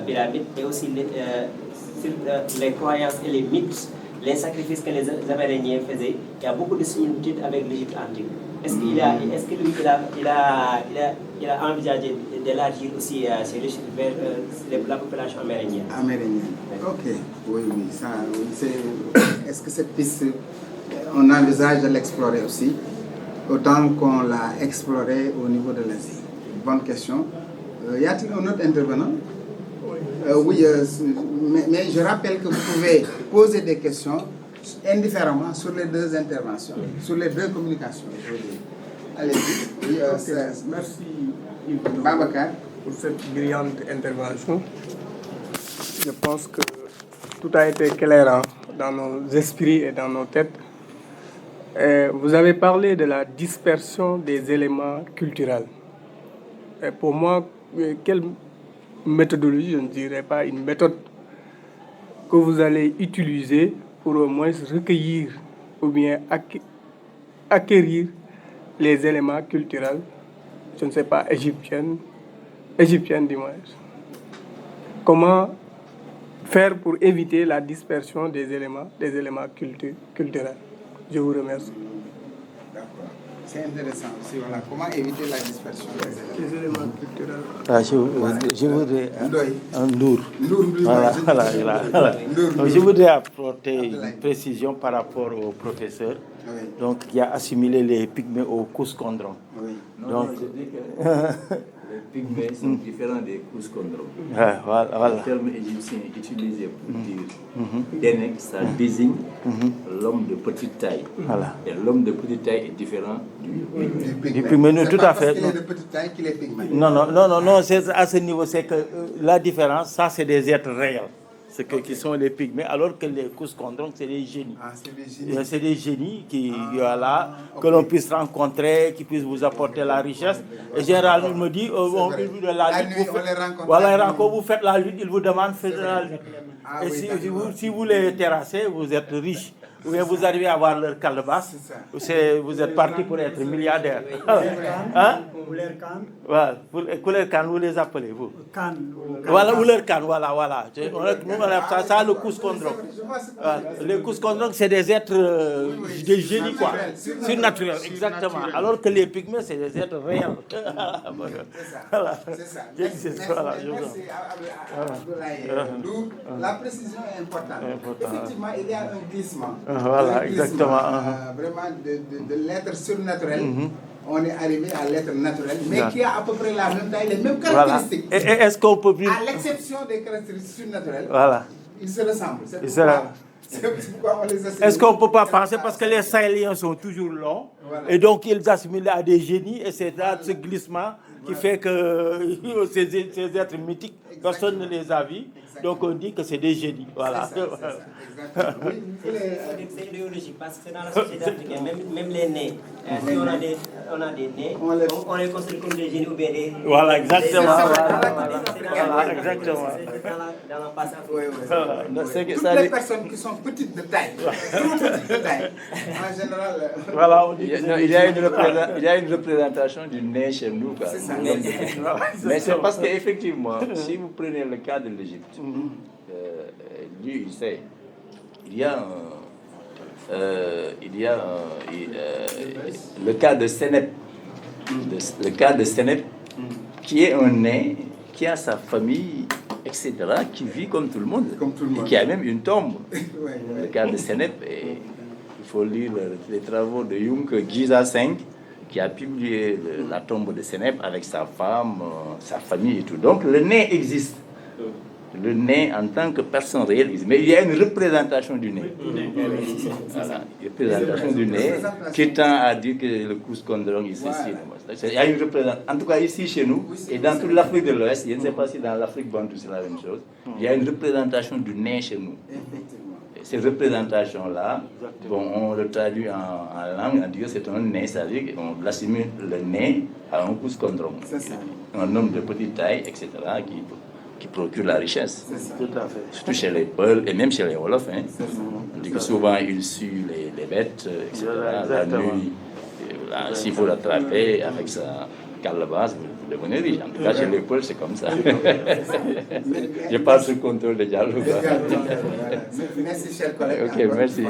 pyramides et aussi les croyances et les mythes, les sacrifices que les Amérindiens faisaient. Il y a beaucoup de similitudes avec l'Égypte antique. Est-ce que lui, il a envisagé d'élargir aussi ses recherches vers la population amérindienne? Amérindienne. Ok. Oui, ça, est-ce que cette piste, on envisage de l'explorer aussi, autant qu'on l'a exploré au niveau de l'Asie? Bonne question. Y a-t-il un autre intervenant? Oui, mais je rappelle que vous pouvez poser des questions indifféremment sur les deux interventions, sur les deux communications. Allez-y. Oui, merci Babacar pour cette brillante intervention. Je pense que tout a été clair dans nos esprits et dans nos têtes. Vous avez parlé de la dispersion des éléments culturels. Et pour moi, quelle méthodologie, je ne dirais pas une méthode que vous allez utiliser pour au moins recueillir ou bien acquérir les éléments culturels, je ne sais pas, égyptiennes du moins. Comment faire pour éviter la dispersion des éléments culturels? Je vous remercie. D'accord. C'est intéressant aussi. Voilà. Comment éviter la dispersion des éléments culturels? Je voudrais un Ndour. Je voudrais apporter une précision par rapport au professeur, donc qui a assimilé les pygmées aux Kouscondrons. Oui. Donc, les pygmées sont différents des Kouscondrons. Voilà. Le terme égyptien utilisé pour dire Denek, ça désigne l'homme de petite taille. Voilà. Et l'homme de petite taille est différent du pygmée. Tout à fait. Parce qu'il est de petite taille qu'il est pygmée. Non, c'est à ce niveau, c'est que la différence, ça c'est des êtres réels. Qui sont les pygmées, alors que les Kouscondrons, c'est des génies. C'est des génies que l'on puisse rencontrer, qui puissent vous apporter la richesse. Et généralement, il me dit, vous faites la lutte, il vous demande de faire la lutte. Et si vous les terrassez, vous êtes riche. Ou bien vous arrivez à avoir leur calebasse, vous êtes parti pour être milliardaire. Voilà, couleur canne, vous les appelez, vous? Voilà, ou leur canne, voilà. Nous, on appelle ça le Kouscondron. Les Kouscondrons, c'est des êtres, des génies, quoi. Surnaturels, exactement. Alors que les pygmées, c'est des êtres réels. C'est ça. Merci. La précision est importante. Effectivement, il y a un glissement. Voilà, exactement. Vraiment de l'être surnaturel. On est arrivé à l'être naturel, mais qui a à peu près la même taille, les mêmes caractéristiques. Et est-ce qu'on peut plus... À l'exception des caractéristiques surnaturelles, ils se ressemblent. C'est pourquoi on les assimile. Est-ce qu'on ne peut pas penser, parce que les Sahéliens sont toujours longs, et donc ils assimilent à des génies, et c'est là ce glissement qui fait que ces êtres mythiques, personne ne les a vus. Donc on dit que c'est des génies. Voilà. C'est idéologique parce que dans la société africaine, même les nés, si on a des nés, on les considère comme des génies ou bien des... Voilà, exactement. Exactement. Dans la passe africaine. Toutes les personnes qui sont petites de taille, trop petites de taille, en général... Voilà, on dit il y a une représentation du nez chez nous. C'est ça. Mais c'est parce qu'effectivement, si vous prenez le cas de l'Égypte, lui, il sait, il y a le cas de Sénep, qui est un nez, qui a sa famille, etc., qui vit comme tout le monde, et qui a même une tombe. Le cas de Sénep, il faut lire les travaux de Jung Giza V, qui a publié la tombe de Sénep avec sa femme, sa famille et tout. Donc le nez existe. Le nez en tant que personne réelle existe. Mais il y a une représentation du nez. Voilà, une représentation du nez qui tend à dire que le Kouscondron est ceci. Il y a une représentation. En tout cas ici chez nous, et dans toute l'Afrique de l'Ouest, je ne sais pas si dans l'Afrique bantoue c'est la même chose, il y a une représentation du nez chez nous. Ces représentations-là, on le traduit en langue, on dit que c'est un nez, c'est-à-dire qu'on assimile le nez à un Kouscondron. Un homme de petite taille, etc., qui procure la richesse. Tout à fait. Surtout chez les Peuls et même chez les Wolofs. Hein. On dit que souvent ils suent les bêtes, etc. La nuit, s'il faut l'attraper avec sa calebasse, vous devenez riche. En tout cas, chez les Peuls, c'est comme ça. Je passe sous contrôle de Diallo. Merci, cher collègue. Ok, merci.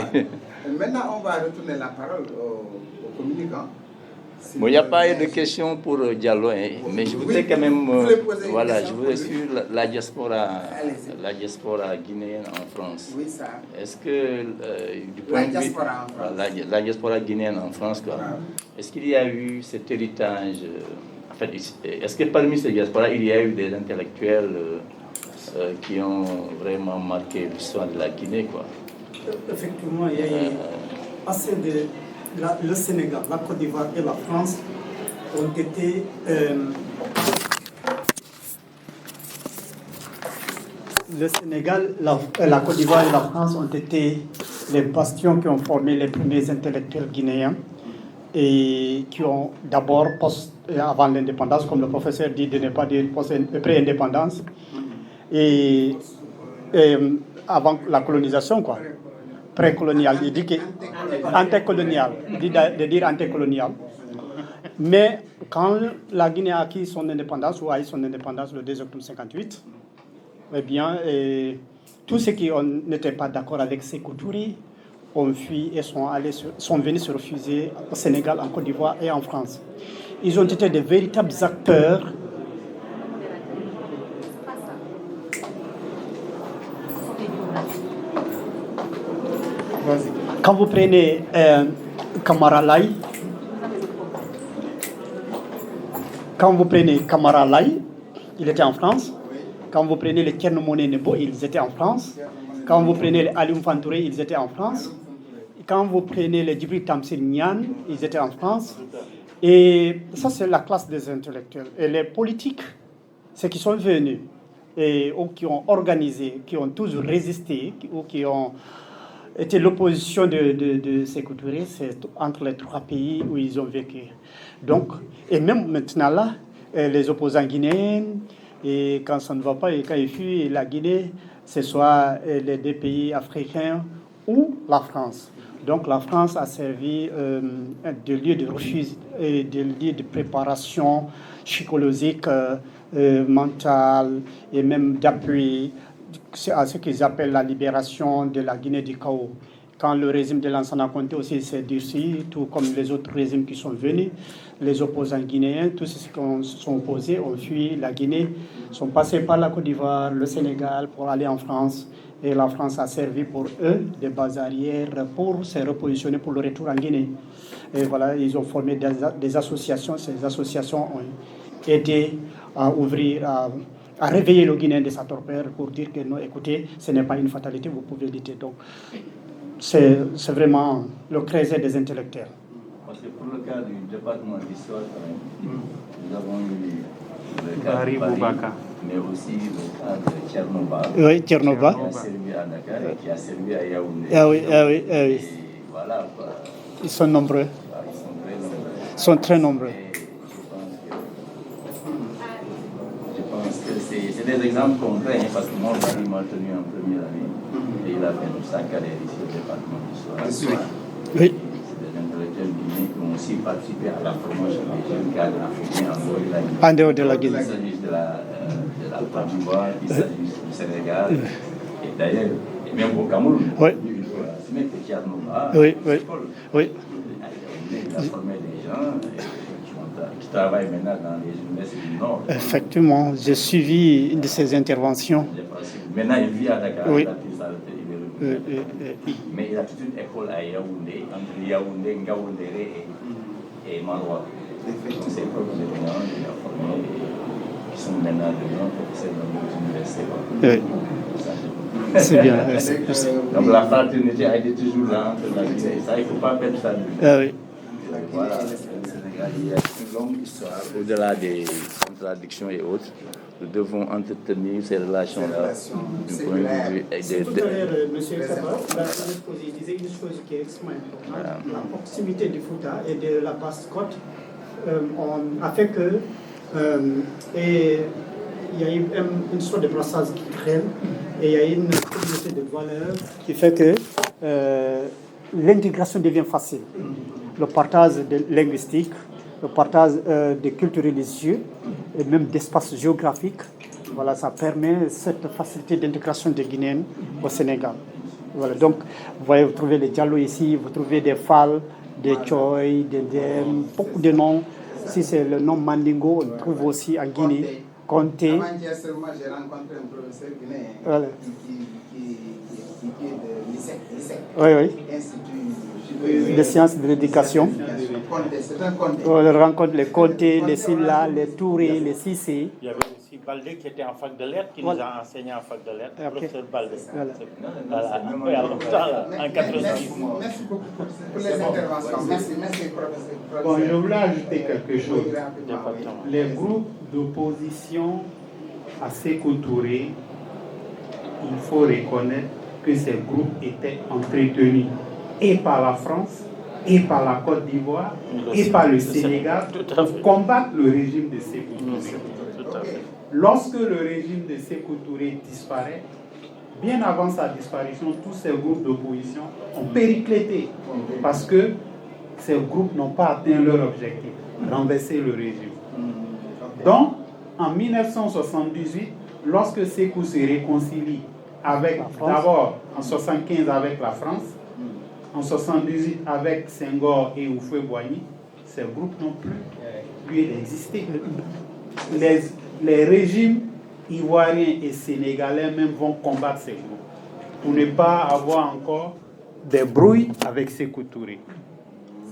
Maintenant, on va retourner la parole aux communicants. Bon, il n'y a pas eu de questions pour Diallo, hein, mais je voudrais quand même, voilà, je voudrais sur la diaspora guinéenne en France. Oui, ça. Est-ce que, du point de vue, la diaspora guinéenne en France, quoi, est-ce qu'il y a eu cet héritage, en fait, est-ce que parmi ces diasporas, il y a eu des intellectuels qui ont vraiment marqué l'histoire de la Guinée, quoi? Effectivement, il y a eu assez de... le Sénégal, la Côte d'Ivoire et la France ont été le Sénégal, la Côte d'Ivoire et la France ont été les bastions qui ont formé les premiers intellectuels guinéens et qui ont d'abord, avant l'indépendance, comme le professeur dit, de ne pas dire pré-indépendance, et avant la colonisation, quoi. Précolonial, il dit que antécolonial, de dire antécolonial. Mais quand la Guinée a acquis son indépendance, ou a eu son indépendance le 2 octobre 1958, eh bien, tous ceux qui n'étaient pas d'accord avec Sékou Touré ont fui et sont venus se refuser au Sénégal, en Côte d'Ivoire et en France. Ils ont été de véritables acteurs. Quand vous prenez Camara Laye, il était en France. Quand vous prenez les Tchernomone Nebo, ils étaient en France. Quand vous prenez les Alioune Fantouré, ils étaient en France. Quand vous prenez les Djibril Tamsir Niane, ils étaient en France. Et ça, c'est la classe des intellectuels. Et les politiques, ceux qui sont venus, ou qui ont organisé, qui ont toujours résisté, ou qui ont été l'opposition de Sékou Touré, c'est entre les trois pays où ils ont vécu. Donc, et même maintenant là, les opposants guinéens, et quand ça ne va pas, et quand ils fuient la Guinée, ce soit les deux pays africains ou la France. Donc la France a servi de lieu de refuge et de lieu de préparation psychologique, mentale et même d'appui à ce qu'ils appellent la libération de la Guinée du chaos. Quand le régime de Lansana Conté aussi s'est durci, tout comme les autres régimes qui sont venus, les opposants guinéens, tous ceux qui sont opposés ont fui la Guinée, sont passés par la Côte d'Ivoire, le Sénégal pour aller en France. Et la France a servi pour eux de base arrière pour se repositionner pour le retour en Guinée. Et voilà, ils ont formé des associations. Ces associations ont aidé à ouvrir, à réveiller le Guinéen de sa torpeur pour dire que non, écoutez, ce n'est pas une fatalité, vous pouvez lutter. Donc, c'est vraiment le creuset des intellectuels. Parce que pour le cas du département d'histoire, nous avons eu le cas Paris, de Paris, mais aussi le cas de Tchernoba. Oui, Tchernoba. Qui a servi à Dakar et qui a servi à Yaoundé. Ah oui, ah oui, ah oui. Et voilà, quoi. Ils sont nombreux. Ils sont très nombreux. Ils sont très nombreux. Je pense que c'est des exemples concrets, hein, parce que moi, Paris m'a tenu en première année et il a fait toute sa carrière ici au département d'histoire. Oui. C'est des intellectuels guinéens qui ont aussi participé à la promotion des jeunes cadres africains en dehors de la Guinée. Il s'agisse de la Côte d'Ivoire, il s'agisse du Sénégal, et d'ailleurs, même au Cameroun, oui. Il faut assumer que Tchernoba, oui, oui, oui. Il a formé des gens qui travaillent maintenant dans les universités du Nord. Effectivement, j'ai suivi une de ces interventions. Maintenant, il vit à Dakar. Oui. Mais il a toute une école à Yaoundé, entre Yaoundé, Ngaoundéré et Maroua. Donc, ces propres étudiants qu'il a formés qui sont maintenant devenus professeurs dans nos universités. Oui. C'est bien. Donc, la fraternité a été toujours là entre la Guinée. Ça, il ne faut pas perdre ça de vue. Oui. Voilà, il y a une longue histoire. Au-delà des contradictions et autres, nous devons entretenir ces relations-là du point de vue tout à l'heure, M. Kaba, il disait une chose qui est extrêmement importante. La proximité du Fouta et de la Basse-Côte a fait que il y a une sorte de brassage qui traîne et il y a une communauté de valeurs qui fait que l'intégration devient facile. Le partage linguistique, le partage des cultures religieuses et même d'espaces géographiques, voilà, ça permet cette facilité d'intégration des Guinéens au Sénégal. Voilà, donc, vous voyez, vous trouvez les Diallo ici, vous trouvez des Fall, des Choy, des Dem, beaucoup de noms. Si c'est le nom Mandingo, on trouve aussi en Guinée. Conté. Avant-hier seulement, j'ai rencontré un professeur guinéen voilà. qui est de l'ISEC. Oui, oui. Institut de sciences de l'éducation. C'est un Conté. On rencontre les Conté, les Silla, les Touré, les Cissé. Il y avait aussi Baldé qui était en fac de lettres, qui nous a enseigné en fac de lettres. Okay. Professeur Baldé. Voilà. Il y a longtemps, là, en 90. Merci beaucoup pour les interventions. Merci, professeur. Bon, je voulais ajouter quelque chose. Les groupes d'opposition à Sékou Touré, il faut reconnaître que ces groupes étaient entretenus et par la France, et par la Côte d'Ivoire, et par le Sénégal pour combattre le régime de Sékou Touré. Lorsque le régime de Sékou Touré disparaît, bien avant sa disparition, tous ces groupes d'opposition ont périclété parce que ces groupes n'ont pas atteint leur objectif, renverser le régime. Donc, en 1978, lorsque Sékou se réconcilie avec, d'abord en 1975 avec la France, en 1978 avec Senghor et Houphouët-Boigny, ces groupes n'ont plus lieu d'exister. Les régimes ivoiriens et sénégalais même vont combattre ces groupes pour ne pas avoir encore des brouilles avec Sékou Touré.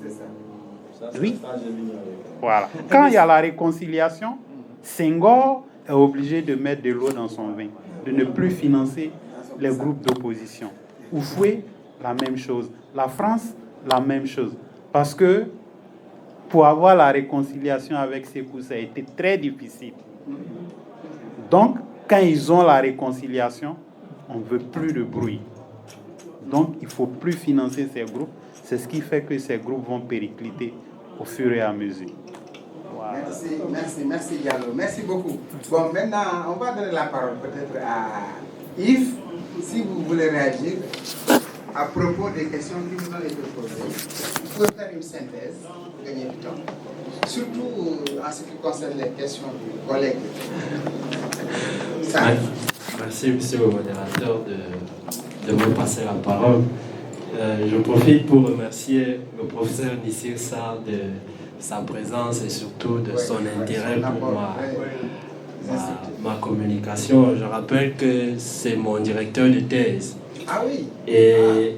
C'est ça. Oui. Voilà. Quand il y a la réconciliation, Senghor est obligé de mettre de l'eau dans son vin, de ne plus financer les groupes d'opposition. Houphouët, la même chose. La France, la même chose. Parce que pour avoir la réconciliation avec Sékou, ça a été très difficile. Donc, quand ils ont la réconciliation, on ne veut plus de bruit. Donc, il ne faut plus financer ces groupes. C'est ce qui fait que ces groupes vont péricliter au fur et à mesure. Voilà. Merci Diallo. Merci beaucoup. Bon, maintenant, on va donner la parole peut-être à Yves, si vous voulez réagir à propos des questions qui vous ont été posées. Vous pouvez faire une synthèse pour gagner du temps. Surtout en ce qui concerne les questions du collègue. Ça. Merci, monsieur le modérateur, de me passer la parole. Je profite pour remercier le professeur Nissir Sarr de sa présence et surtout de son intérêt pour ma communication. Je rappelle que c'est mon directeur de thèse. Ah oui. Et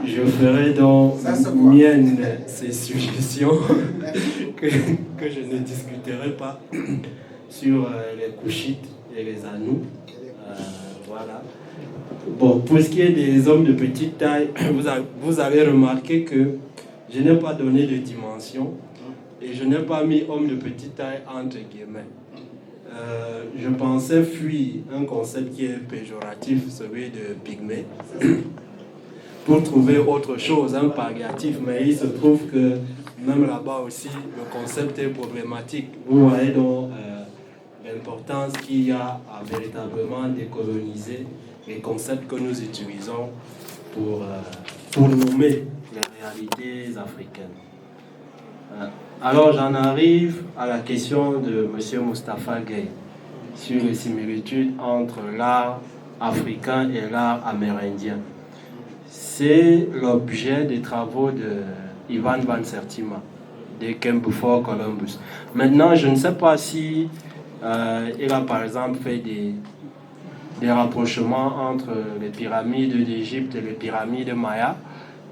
je ferai donc mienne ces suggestions que je ne discuterai pas sur les Couchites et les Anous. Voilà. Bon, pour ce qui est des hommes de petite taille, vous avez remarqué que je n'ai pas donné de dimension et je n'ai pas mis homme de petite taille entre guillemets. Je pensais fuir un concept qui est péjoratif, celui de pygmée, pour trouver autre chose, un palliatif, mais il se trouve que même là-bas aussi, le concept est problématique. Vous voyez donc l'importance qu'il y a à véritablement décoloniser les concepts que nous utilisons pour nommer les réalités africaines. Alors j'en arrive à la question de M. Moustapha Gueye sur les similitudes entre l'art africain et l'art amérindien. C'est l'objet des travaux de Ivan Van Sertima, de Camp Before Columbus. Maintenant, je ne sais pas si il a par exemple fait des rapprochements entre les pyramides d'Égypte et les pyramides Maya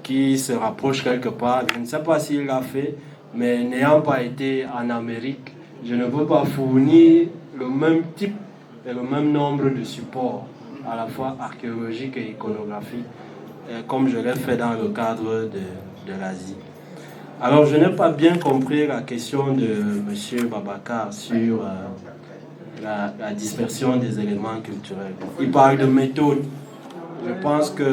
qui se rapprochent quelque part. Je ne sais pas s'il l'a fait, mais n'ayant pas été en Amérique, je ne peux pas fournir le même type et le même nombre de supports, à la fois archéologiques et iconographiques, comme je l'ai fait dans le cadre de l'Asie. Alors, je n'ai pas bien compris la question de M. Babacar sur la dispersion des éléments culturels. Il parle de méthode. Je pense que... Vous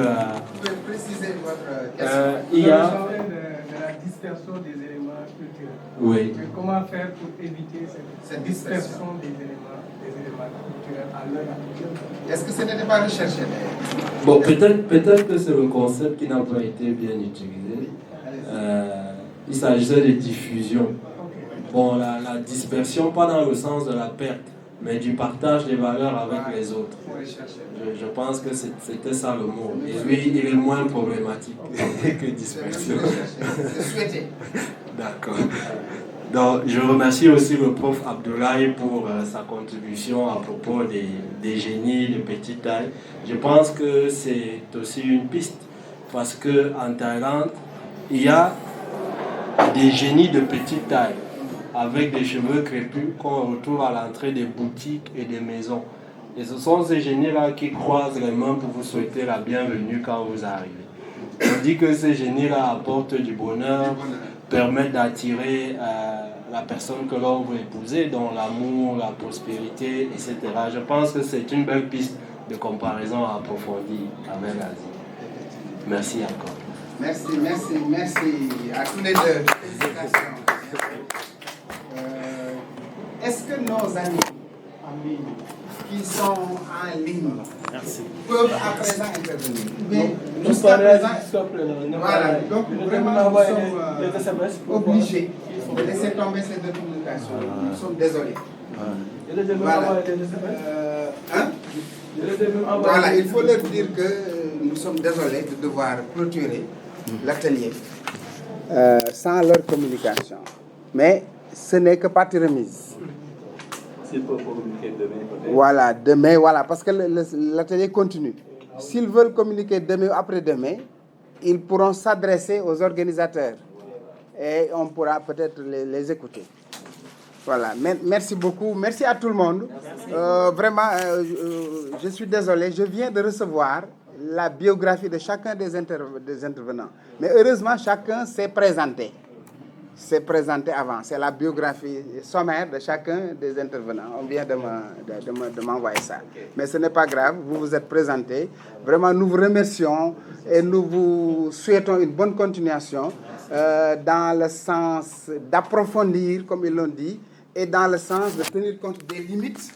pouvez préciser votre question. Il y a... de la dispersion des éléments culturelle. Oui. Mais comment faire pour éviter cette dispersion des éléments culturels à l'heure actuelle? Est-ce que ce n'était pas recherché? Bon, peut-être que c'est le concept qui n'a pas été bien utilisé. Il s'agissait de diffusion. Bon, la dispersion, pas dans le sens de la perte, mais du partage des valeurs avec les autres. Je pense que c'était ça le mot. Et lui, il est moins problématique que dispersion. C'est souhaité. D'accord. Donc, je remercie aussi le prof Abdoulaye pour sa contribution à propos des génies de petite taille. Je pense que c'est aussi une piste parce qu'en Thaïlande, il y a des génies de petite taille avec des cheveux crépus qu'on retrouve à l'entrée des boutiques et des maisons. Et ce sont ces génies-là qui croisent les mains pour vous souhaiter la bienvenue quand vous arrivez. On dit que ces génies-là apportent du bonheur, permettent d'attirer la personne que l'on veut épouser, dont l'amour, la prospérité, etc. Je pense que c'est une belle piste de comparaison approfondie avec l'Asie. Merci encore. Merci à tous les deux. Félicitations. Est-ce que nos amis en ligne qui sont en ligne peuvent à présent intervenir? Jusqu'à présent, voilà, donc vraiment nous sommes obligés de laisser tomber ces deux communications. Nous sommes désolés. Voilà. Voilà, il faut leur dire que nous sommes désolés de devoir clôturer l'atelier sans leur communication. Mais ce n'est que partie remise. S'ils peuvent communiquer demain, peut-être. Voilà, demain, voilà, parce que l'atelier continue. S'ils veulent communiquer demain ou après-demain, ils pourront s'adresser aux organisateurs et on pourra peut-être les écouter. Voilà, merci beaucoup, merci à tout le monde. Vraiment, je suis désolé, je viens de recevoir la biographie de chacun des intervenants. Mais heureusement, chacun s'est présenté. Avant. C'est la biographie sommaire de chacun des intervenants. On vient de m'envoyer ça. Mais ce n'est pas grave, vous vous êtes présentés. Vraiment, nous vous remercions et nous vous souhaitons une bonne continuation dans le sens d'approfondir, comme ils l'ont dit, et dans le sens de tenir compte des limites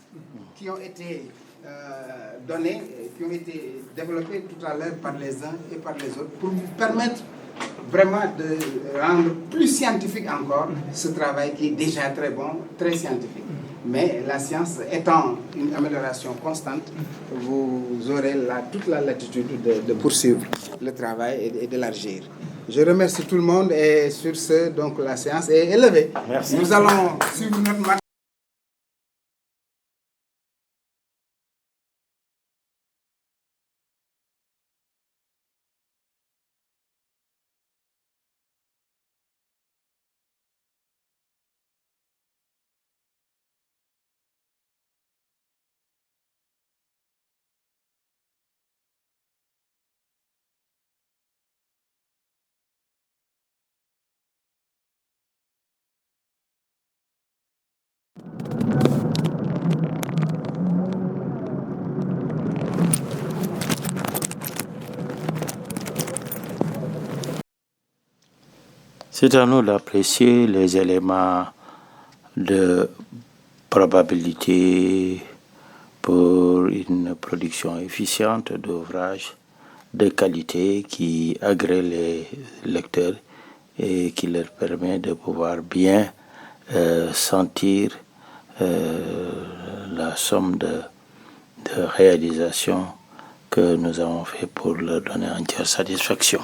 qui ont été données, qui ont été développées tout à l'heure par les uns et par les autres, pour vous permettre vraiment de rendre plus scientifique encore ce travail qui est déjà très bon, très scientifique. Mais la science étant une amélioration constante, vous aurez toute la latitude de poursuivre le travail et d'élargir. Je remercie tout le monde et sur ce, donc la séance est élevée. Merci. Nous allons suivre notre marche. C'est à nous d'apprécier les éléments de probabilité pour une production efficiente d'ouvrages de qualité qui agrée les lecteurs et qui leur permet de pouvoir bien sentir la somme de réalisations que nous avons fait pour leur donner entière satisfaction.